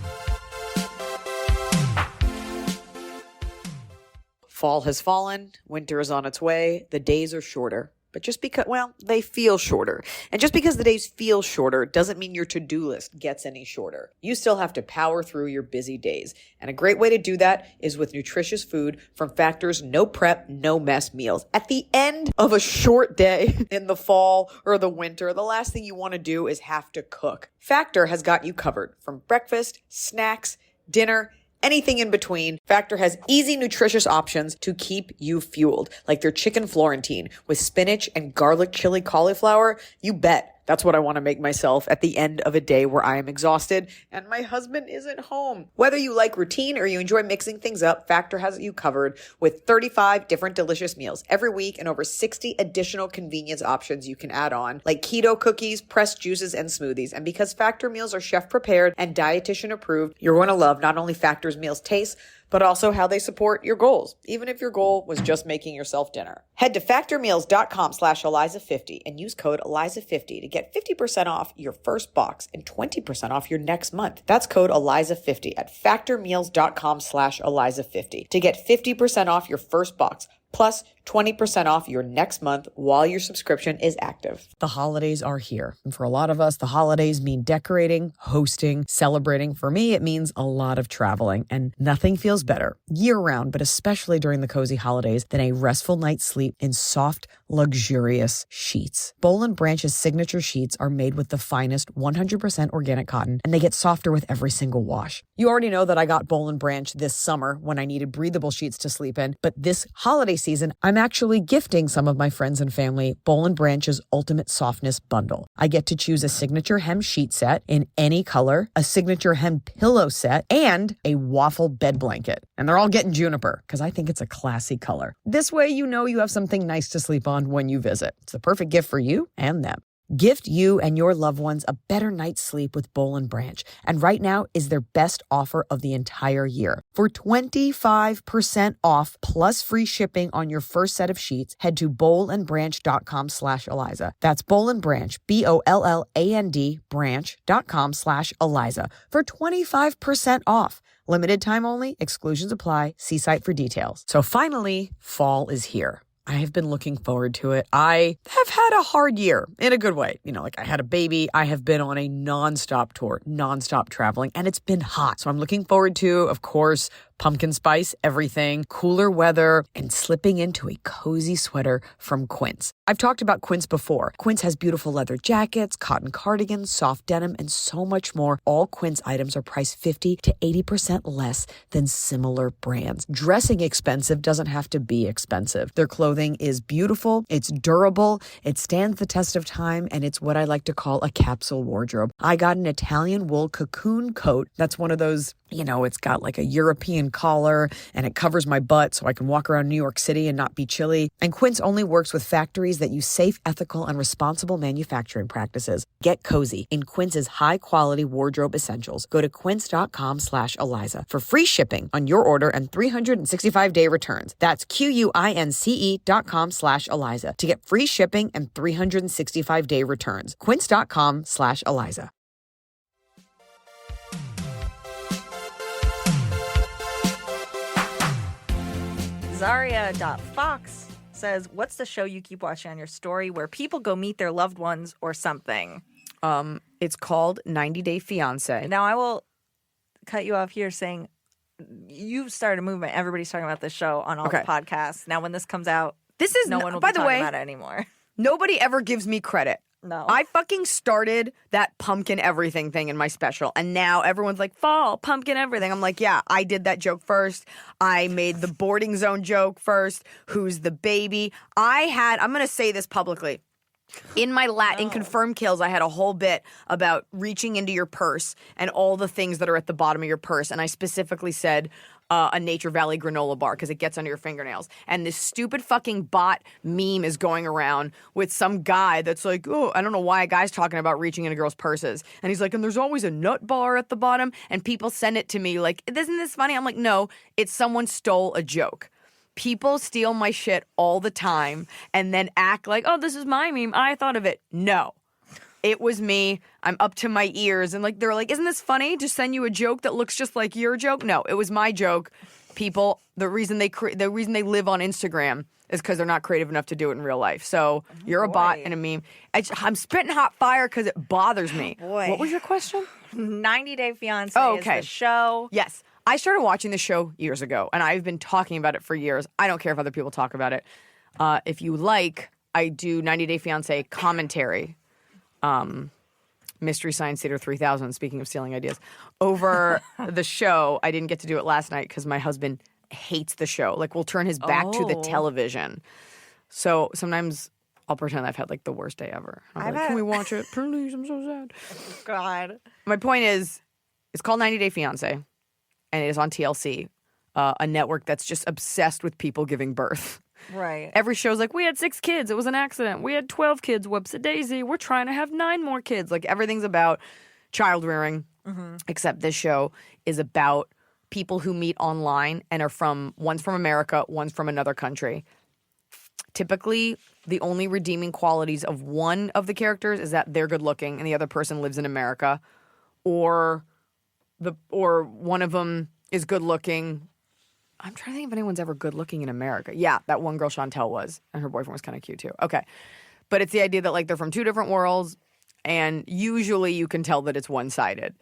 Fall has fallen, winter is on its way, the days are shorter. But just because, well, they feel shorter. And just because the days feel shorter doesn't mean your to-do list gets any shorter. You still have to power through your busy days. And a great way to do that is with nutritious food from Factor's no prep, no mess meals. At the end of a short day in the fall or the winter, the last thing you want to do is have to cook. Factor has got you covered from breakfast, snacks, dinner, anything in between. Factor has easy, nutritious options to keep you fueled, like their chicken Florentine with spinach and garlic chili cauliflower. You bet. That's what I want to make myself at the end of a day where I am exhausted and my husband isn't home. Whether you like routine or you enjoy mixing things up, Factor has you covered with 35 different delicious meals every week and over 60 additional convenience options you can add on, like keto cookies, pressed juices, and smoothies. And because Factor meals are chef prepared and dietitian approved, you're going to love not only Factor's meals taste, but also how they support your goals, even if your goal was just making yourself dinner. Head to factormeals.com/Iliza50 and use code Iliza50 to get 50% off your first box and 20% off your next month. That's code Iliza50 at factormeals.com/Iliza50 to get 50% off your first box plus 20% off your next month while your subscription is active. The holidays are here. And for a lot of us, the holidays mean decorating, hosting, celebrating. For me, it means a lot of traveling, and nothing feels better year-round, but especially during the cozy holidays, than a restful night's sleep in soft, luxurious sheets. Boll & Branch's signature sheets are made with the finest 100% organic cotton, and they get softer with every single wash. You already know that I got Boll & Branch this summer when I needed breathable sheets to sleep in, but this holiday season, I'm actually gifting some of my friends and family Boll & Branch's Ultimate Softness Bundle. I get to choose a signature hem sheet set in any color, a signature hem pillow set, and a waffle bed blanket. And they're all getting juniper because I think it's a classy color. This way you know you have something nice to sleep on when you visit. It's the perfect gift for you and them. Gift you and your loved ones a better night's sleep with Boll & Branch. And right now is their best offer of the entire year. For 25% off plus free shipping on your first set of sheets, head to bollandbranch.com/Iliza. That's Boll & Branch, BOLLAND branch.com/Iliza for 25% off. Limited time only, exclusions apply. See site for details. So finally, fall is here. I have been looking forward to it. I have had a hard year in a good way. You know, like I had a baby. I have been on a nonstop tour, nonstop traveling, and it's been hot. So I'm looking forward to, of course, pumpkin spice, everything, cooler weather, and slipping into a cozy sweater from Quince. I've talked about Quince before. Quince has beautiful leather jackets, cotton cardigans, soft denim, and so much more. All Quince items are priced 50 to 80% less than similar brands. Dressing expensive doesn't have to be expensive. Their clothing is beautiful, it's durable, it stands the test of time, and it's what I like to call a capsule wardrobe. I got an Italian wool cocoon coat. That's one of those, it's got like a European collar and it covers my butt so I can walk around New York City and not be chilly. And Quince only works with factories that use safe, ethical, and responsible manufacturing practices. Get cozy in Quince's high-quality wardrobe essentials. Go to quince.com/Iliza for free shipping on your order and 365-day returns. That's QUINCE.com/Iliza to get free shipping and 365-day returns. Quince.com/Iliza. Zaria.Fox says, what's the show you keep watching on your story where people go meet their loved ones or something? It's called 90 Day Fiancé. Now, I will cut you off here saying you've started a movement. Everybody's talking about this show on all the podcasts. Now, when this comes out, no one will be talking about it anymore. Nobody ever gives me credit. No. I fucking started that pumpkin everything thing in my special, and now everyone's like, fall, pumpkin everything. I'm like, yeah, I did that joke first. I made the boarding zone joke first. Who's the baby? I'm going to say this publicly. In my in Confirmed Kills, I had a whole bit about reaching into your purse and all the things that are at the bottom of your purse, and I specifically said a Nature Valley granola bar because it gets under your fingernails. And this stupid fucking bot meme is going around with some guy that's like, oh, I don't know why a guy's talking about reaching into girls' purses. And he's like, and there's always a nut bar at the bottom. And people send it to me like, isn't this funny? I'm like, no, it's someone stole a joke. People steal my shit all the time and then act like, oh, this is my meme. I thought of it. No. It was me. I'm up to my ears. And they're like, isn't this funny? Just send you a joke that looks just like your joke? No, it was my joke. People, the reason they live on Instagram is because they're not creative enough to do it in real life. So you're a bot and a meme. I'm spitting hot fire because it bothers me. Boy. What was your question? 90 Day Fiancé is the show. Yes. I started watching the show years ago, and I've been talking about it for years. I don't care if other people talk about it. If you like, I do 90 Day Fiancé commentary. Mystery Science Theater 3000, speaking of stealing ideas, over the show. I didn't get to do it last night because my husband hates the show. Like, will turn his back to the television. So sometimes I'll pretend I've had, the worst day ever. I'm like, can we watch it? Please, I'm so sad. God. My point is, it's called 90 Day Fiancé, and it is on TLC, a network that's just obsessed with people giving birth. Right. Every show's like, we had 6 kids. It was an accident. We had 12 kids. Whoops-a-daisy. We're trying to have 9 more kids. Everything's about child rearing, except this show is about people who meet online and are one's from America, one's from another country. Typically, the only redeeming qualities of one of the characters is that they're good looking and the other person lives in America, or one of them is good looking. I'm trying to think if anyone's ever good looking in America. Yeah, that one girl Chantel was, and her boyfriend was kind of cute too. Okay. But it's the idea that they're from 2 different worlds, and usually you can tell that it's one-sided.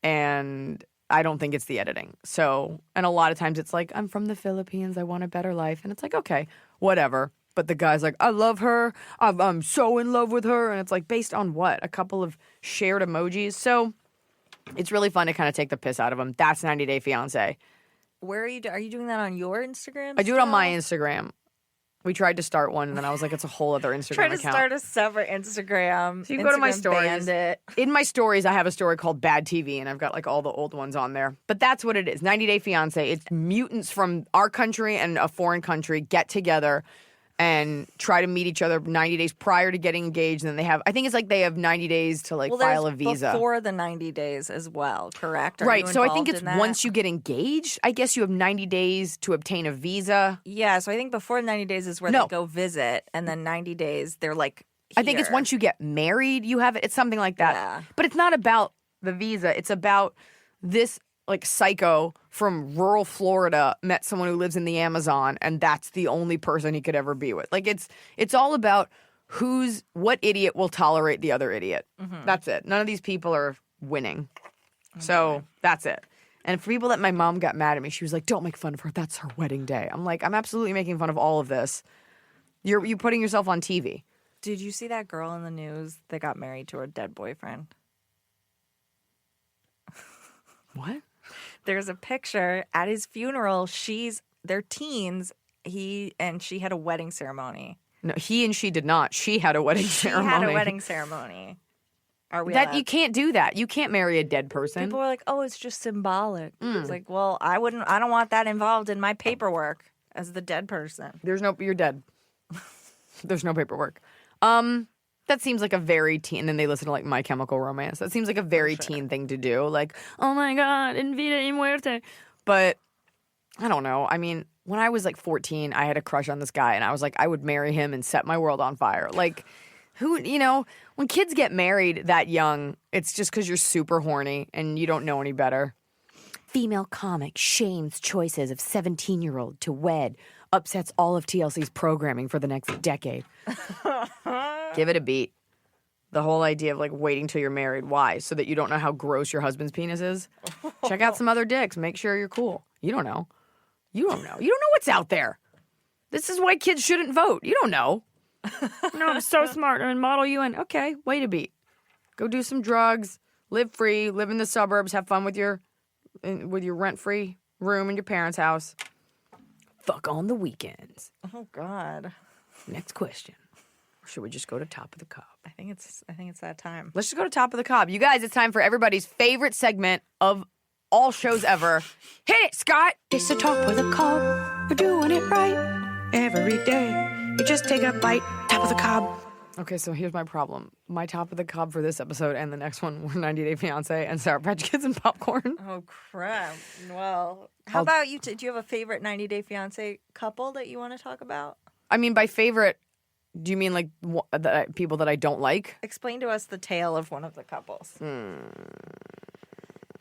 And I don't think it's the editing. So, and a lot of times it's like, I'm from the Philippines, I want a better life. And it's like, okay, whatever. But the guy's like, I love her, I'm so in love with her. And it's based on what? A couple of shared emojis. So it's really fun to kind of take the piss out of them. That's 90 Day Fiancé. Where are you doing that on your Instagram? I do it on my Instagram. We tried to start one, and then I was like, it's a whole other Instagram Try to account. Start a separate Instagram. So you go to my stories. Bandit. In my stories, I have a story called Bad TV, and I've got all the old ones on there. But that's what it is. 90 Day Fiancé. It's mutants from our country and a foreign country get together and try to meet each other 90 days prior to getting engaged. And then I think it's they have 90 days to file a visa. Before the 90 days as well, correct? Right. So I think it's once you get engaged, I guess you have 90 days to obtain a visa. Yeah. So I think before 90 days is where they go visit. And then 90 days, they're here. I think it's once you get married, you have it. It's something like that. Yeah. But it's not about the visa. It's about this psycho from rural Florida met someone who lives in the Amazon, and that's the only person he could ever be with. It's all about what idiot will tolerate the other idiot. Mm-hmm. That's it. None of these people are winning. Okay. So that's it. And for people that my mom got mad at me, she was like, don't make fun of her. That's her wedding day. I'm like, I'm absolutely making fun of all of this. You're putting yourself on TV. Did you see that girl in the news that got married to her dead boyfriend? What? There's a picture at his funeral. They're teens. He and she had a wedding ceremony. No, he and she did not. She had a wedding ceremony. She had a wedding ceremony. Are we That allowed? you can't do that. You can't marry a dead person. People were like, "Oh, it's just symbolic." It's like, well, I don't want that involved in my paperwork as the dead person. You're dead. There's no paperwork. That seems like a very teen, and then they listen to like My Chemical Romance. That seems like a very teen thing to do. Like, oh my God, en vida y muerte. But I don't know. I mean, when I was like 14, I had a crush on this guy, and I was like, I would marry him and set my world on fire. Like, when kids get married that young, it's just because you're super horny and you don't know any better. Female comic shames choices of 17-year-old to wed, upsets all of TLC's programming for the next decade. Give it a beat. The whole idea of like waiting till you're married. Why? So that you don't know how gross your husband's penis is? Check out some other dicks. Make sure you're cool. You don't know. You don't know. You don't know what's out there. This is why kids shouldn't vote. You don't know. No, I'm so smart. I'm gonna model you in. Okay, wait a beat. Go do some drugs. Live free. Live in the suburbs. Have fun with your rent-free room in your parents' house. Fuck on the weekends. Oh God. Next question. Or should we just go to Top of the Cob? I think it's that time. Let's just go to Top of the Cob. You guys, it's time for everybody's favorite segment of all shows ever. Hit it, Scott! It's the top of the cob. We're doing it right every day. You just take a bite, top of the cob. Okay, so here's my problem. My Top of the Cob for this episode and the next one were 90 Day Fiancé and Sour Patch Kids and popcorn. Oh crap. Well, how about you? Do you have a favorite 90 Day Fiancé couple that you want to talk about? I mean, by favorite, do you mean like people that I don't like? Explain to us the tale of one of the couples.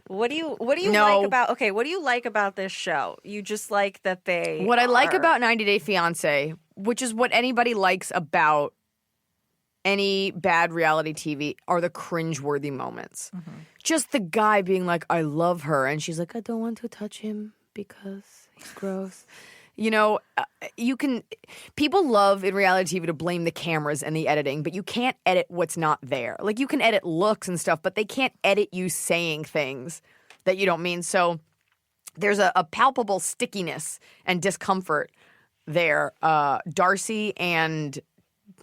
What do you No. like about? Okay, what do you like about this show? You just like that they. What I like about 90 Day Fiancé, which is what anybody likes about any bad reality TV, are the cringeworthy moments. Just the guy being like, I love her. And she's like, I don't want to touch him because he's gross. People love in reality TV to blame the cameras and the editing, but you can't edit what's not there. Like, you can edit looks and stuff, but they can't edit you saying things that you don't mean. So there's a palpable stickiness and discomfort there. Darcy and,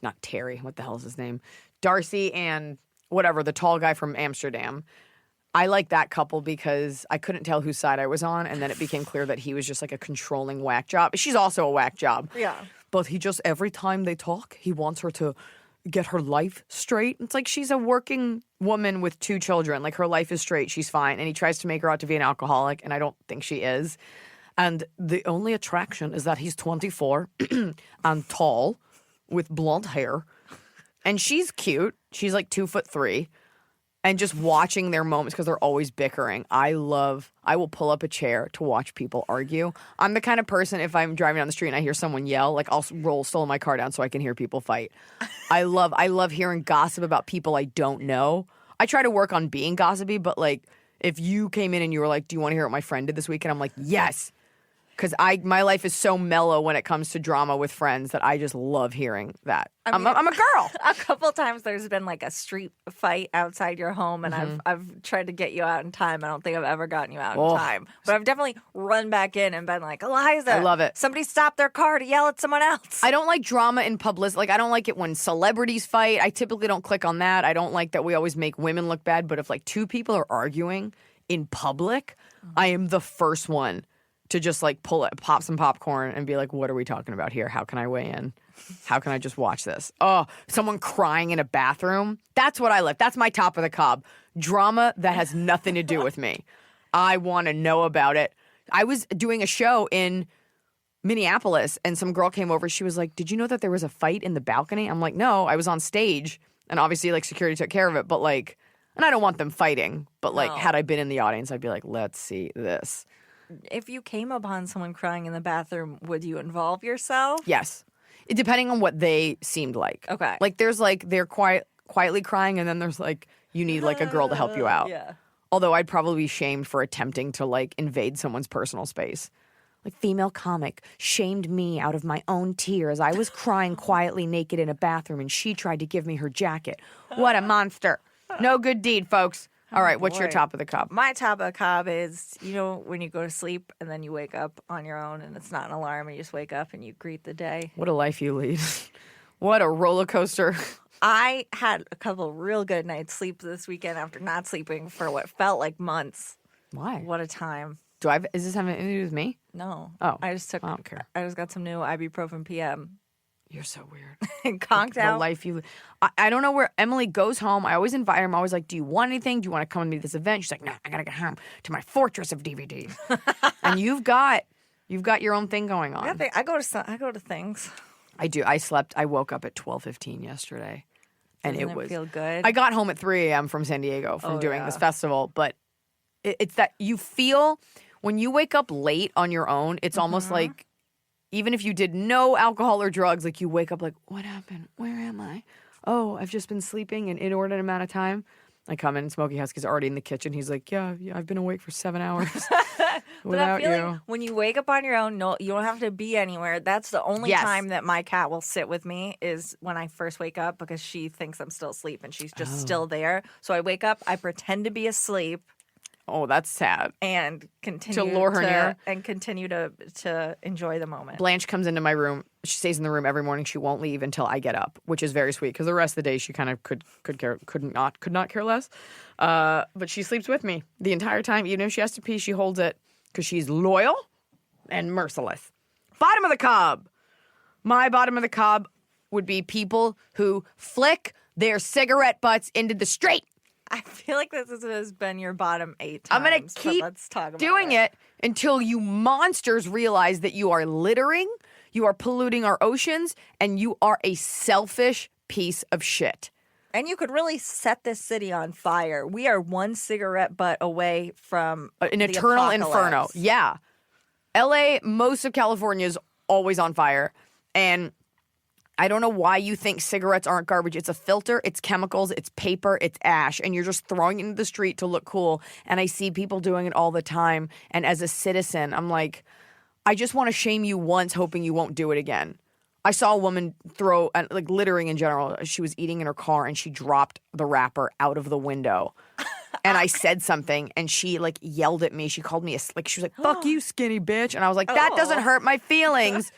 not Terry, what the hell is his name? Darcy and whatever, the tall guy from Amsterdam. I like that couple because I couldn't tell whose side I was on, and then it became clear that he was just like a controlling whack job. She's also a whack job. Yeah. But he just, every time they talk, he wants her to get her life straight. It's like she's a working woman with 2 children. Like, her life is straight. She's fine. And he tries to make her out to be an alcoholic, and I don't think she is. And the only attraction is that he's 24 and tall with blonde hair. And she's cute. She's like 2'3". And just watching their moments, because they're always bickering. I will pull up a chair to watch people argue. I'm the kind of person, if I'm driving down the street and I hear someone yell, like, I'll slow my car down so I can hear people fight. I love hearing gossip about people I don't know. I try to work on being gossipy, but like, if you came in and you were like, do you want to hear what my friend did this weekend? I'm like, yes. Because my life is so mellow when it comes to drama with friends that I just love hearing that. I'm a girl. A couple times there's been like a street fight outside your home, and I've tried to get you out in time. I don't think I've ever gotten you out in time. But I've definitely run back in and been like, Iliza, I love it. Somebody stopped their car to yell at someone else. I don't like drama in public. Like, I don't like it when celebrities fight. I typically don't click on that. I don't like that we always make women look bad. But if like 2 people are arguing in public, I am the first one to just like pop some popcorn and be like, what are we talking about here? How can I weigh in? How can I just watch this? Oh, someone crying in a bathroom. That's what I like. That's my Top of the Cob. Drama that has nothing to do with me. I want to know about it. I was doing a show in Minneapolis and some girl came over. She was like, did you know that there was a fight in the balcony? I'm like, no, I was on stage and obviously like security took care of it. But like, and I don't want them fighting. But like, had I been in the audience, I'd be like, let's see this. If you came upon someone crying in the bathroom, would you involve yourself? Yes. Depending on what they seemed like. Okay. Like, there's like, they're quietly crying, and then there's like, you need like a girl to help you out. Yeah. Although I'd probably be shamed for attempting to like invade someone's personal space. Like female comic shamed me out of my own tears. I was crying quietly naked in a bathroom and she tried to give me her jacket. What a monster. No good deed, folks. All right, what's your boy. top of the cup? My top of the cob is, when you go to sleep and then you wake up on your own and it's not an alarm and you just wake up and you greet the day. What a life you lead. What a roller coaster. I had a couple real good nights sleep this weekend after not sleeping for what felt like months. Why? What a time. Is this having anything to do with me? No. Oh, I just I don't care. I just got some new ibuprofen PM You're so weird. and conked The out. life you I don't know where Emily goes home. I always invite her. I'm always like, do you want anything? Do you want to come with me to this event? She's like, no, I gotta get home to my fortress of DVDs. And you've got your own thing going on. I go to things. I do. I woke up at 12:15 yesterday. And Doesn't it was feel good. I got home at 3 a.m. from San Diego from doing yeah. this festival, but it's that you feel when you wake up late on your own, it's almost like even if you did no alcohol or drugs, like you wake up like, what happened? Where am I? Oh, I've just been sleeping an inordinate amount of time. I come in, Smokey Husky's already in the kitchen. He's like, yeah, I've been awake for 7 hours But without that feeling, you. when you wake up on your own, no, you don't have to be anywhere. That's the only Yes. time that my cat will sit with me is when I first wake up because she thinks I'm still asleep and she's just still there. So I wake up, I pretend to be asleep Oh, that's sad. and continue lure her near? and continue to enjoy the moment. Blanche comes into my room. She stays in the room every morning. She won't leave until I get up, which is very sweet because the rest of the day she kind of could not care less. But she sleeps with me the entire time. Even if she has to pee, she holds it because she's loyal and merciless. Bottom of the cob. My bottom of the cob would be people who flick their cigarette butts into the street. I feel like this has been your bottom 8 times. I'm going to but keep let's talk about doing it until you monsters realize that you are littering, you are polluting our oceans, and you are a selfish piece of shit. And you could really set this city on fire. We are one cigarette butt away from An the eternal inferno. apocalypse. Yeah. LA, most of California is always on fire. And I don't know why you think cigarettes aren't garbage. It's a filter, it's chemicals, it's paper, it's ash, and you're just throwing it into the street to look cool. And I see people doing it all the time. And as a citizen, I'm like, I just want to shame you once, hoping you won't do it again. I saw a woman throw, like littering in general. She was eating in her car and she dropped the wrapper out of the window. And I said something and she like yelled at me. She called me she was like, fuck you, skinny bitch. And I was like, that doesn't hurt my feelings,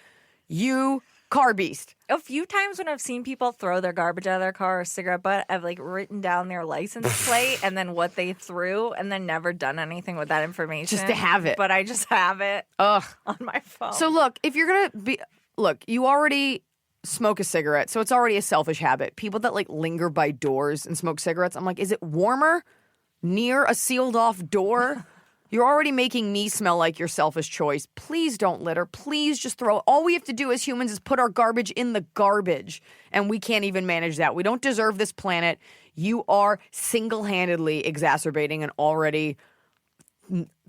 you car beast. A few times when I've seen people throw their garbage out of their car or cigarette butt, I've like written down their license plate and then what they threw and then never done anything with that information. Just to have it. But I just have it Ugh. on my phone. So look, if you're going to be, you already smoke a cigarette, so it's already a selfish habit. People that like linger by doors and smoke cigarettes, I'm like, is it warmer near a sealed off door? You're already making me smell like your selfish choice. Please don't litter. Please just throw. All we have to do as humans is put our garbage in the garbage. And we can't even manage that. We don't deserve this planet. You are single-handedly exacerbating an already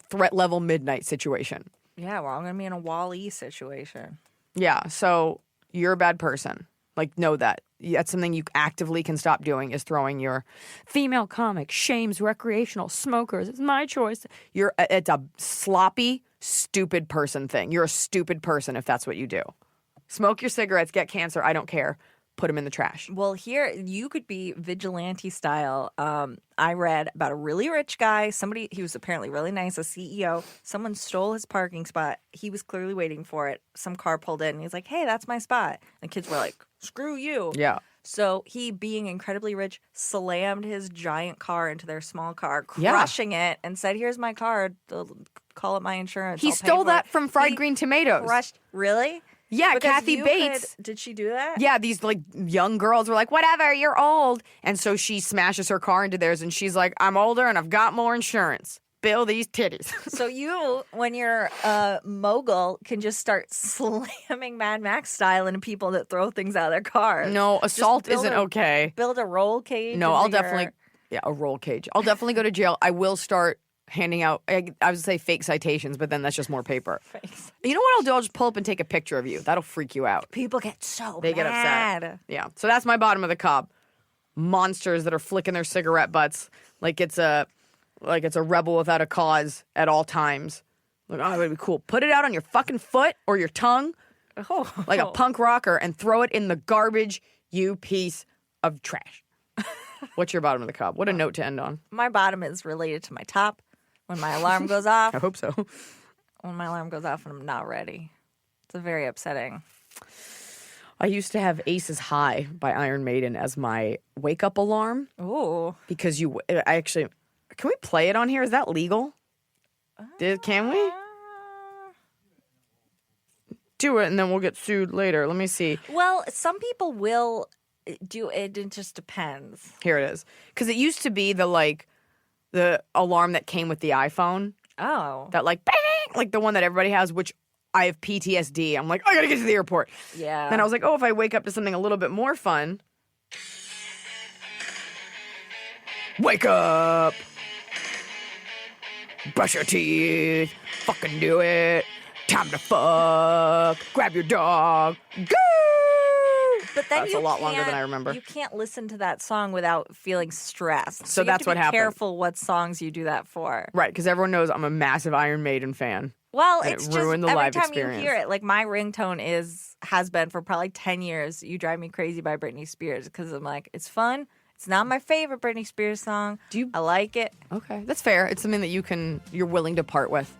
threat level midnight situation. yeah, well, I'm going to be in a Wall-E situation. Yeah, so you're a bad person. Like, know that. That's something you actively can stop doing is throwing your female comic shames recreational smokers. It's my choice. It's a sloppy, stupid person thing. You're a stupid person if that's what you do. Smoke your cigarettes, get cancer, I don't care. Put them in the trash. Well, here you could be vigilante style. I read about a really rich guy. He was apparently really nice, a CEO. Someone stole his parking spot. He was clearly waiting for it. Some car pulled in and he's like, hey, that's my spot. And the kids were like, screw you. Yeah. So he, being incredibly rich, slammed his giant car into their small car, Yeah. crushing it, and said, here's my card. Call up my insurance. He I'll pay stole for that it." from Fried He Green Tomatoes. Crushed. Really? Yeah, Because Kathy you Bates. did she do that? Yeah, these like young girls were like, whatever, you're old. And so she smashes her car into theirs and she's like, I'm older and I've got more insurance. Bill these titties. So you, when you're a mogul, can just start slamming Mad Max style into people that throw things out of their cars. No, assault build isn't a- okay. Build a roll cage. No, into I'll your- definitely, a roll cage. I'll definitely go to jail. I will start handing out, I would say fake citations, but then that's just more paper. You know what I'll do? I'll just pull up and take a picture of you. That'll freak you out. People get so They get mad. upset. Yeah. So that's my bottom of the cob. Monsters that are flicking their cigarette butts like it's a like it's a rebel without a cause at all times. Like, oh, that'd be cool. Put it out on your fucking foot or your tongue like a punk rocker and throw it in the garbage, you piece of trash. What's your bottom of the cup? What a note to end on. My bottom is related to my top. When my alarm goes off. I hope so. When my alarm goes off and I'm not ready. It's very upsetting. I used to have Aces High by Iron Maiden as my wake-up alarm. Ooh. Because can we play it on here? Is that legal? Can we? Do it and then we'll get sued later. Let me see. Well, some people will do it. It just depends. Here it is. Because it used to be the alarm that came with the iPhone. Oh. That like, bang, like the one that everybody has, which I have PTSD. I'm like, I gotta get to the airport. Yeah. Then I was like, oh, if I wake up to something a little bit more fun. Wake up. Brush your teeth. Fucking do it. Time to fuck. Grab your dog. Go. But then That's a lot longer than I remember. You can't listen to that song without feeling stressed. So that's what happened. Be careful what songs you do that for. Right, because everyone knows I'm a massive Iron Maiden fan. Well, and it's it just ruined the every live time experience. you hear it, like my ringtone has been for probably 10 years. You Drive Me Crazy by Britney Spears because I'm like, it's fun. It's not my favorite Britney Spears song. I like it. Okay, that's fair. It's something that you're willing to part with.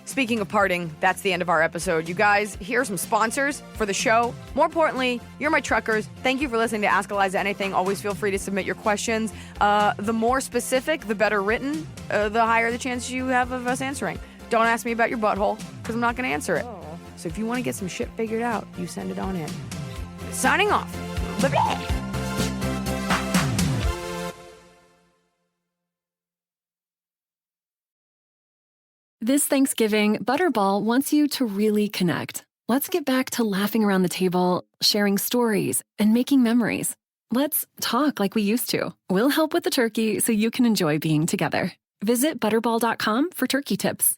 Speaking of parting, that's the end of our episode. You guys, here are some sponsors for the show. More importantly, you're my truckers. Thank you for listening to Ask Iliza Anything. Always feel free to submit your questions. The more specific, the better written, the higher the chance you have of us answering. Don't ask me about your butthole, because I'm not going to answer it. Oh. So if you want to get some shit figured out, you send it on in. Signing off. Bye-bye. This Thanksgiving, Butterball wants you to really connect. Let's get back to laughing around the table, sharing stories, and making memories. Let's talk like we used to. We'll help with the turkey so you can enjoy being together. Visit Butterball.com for turkey tips.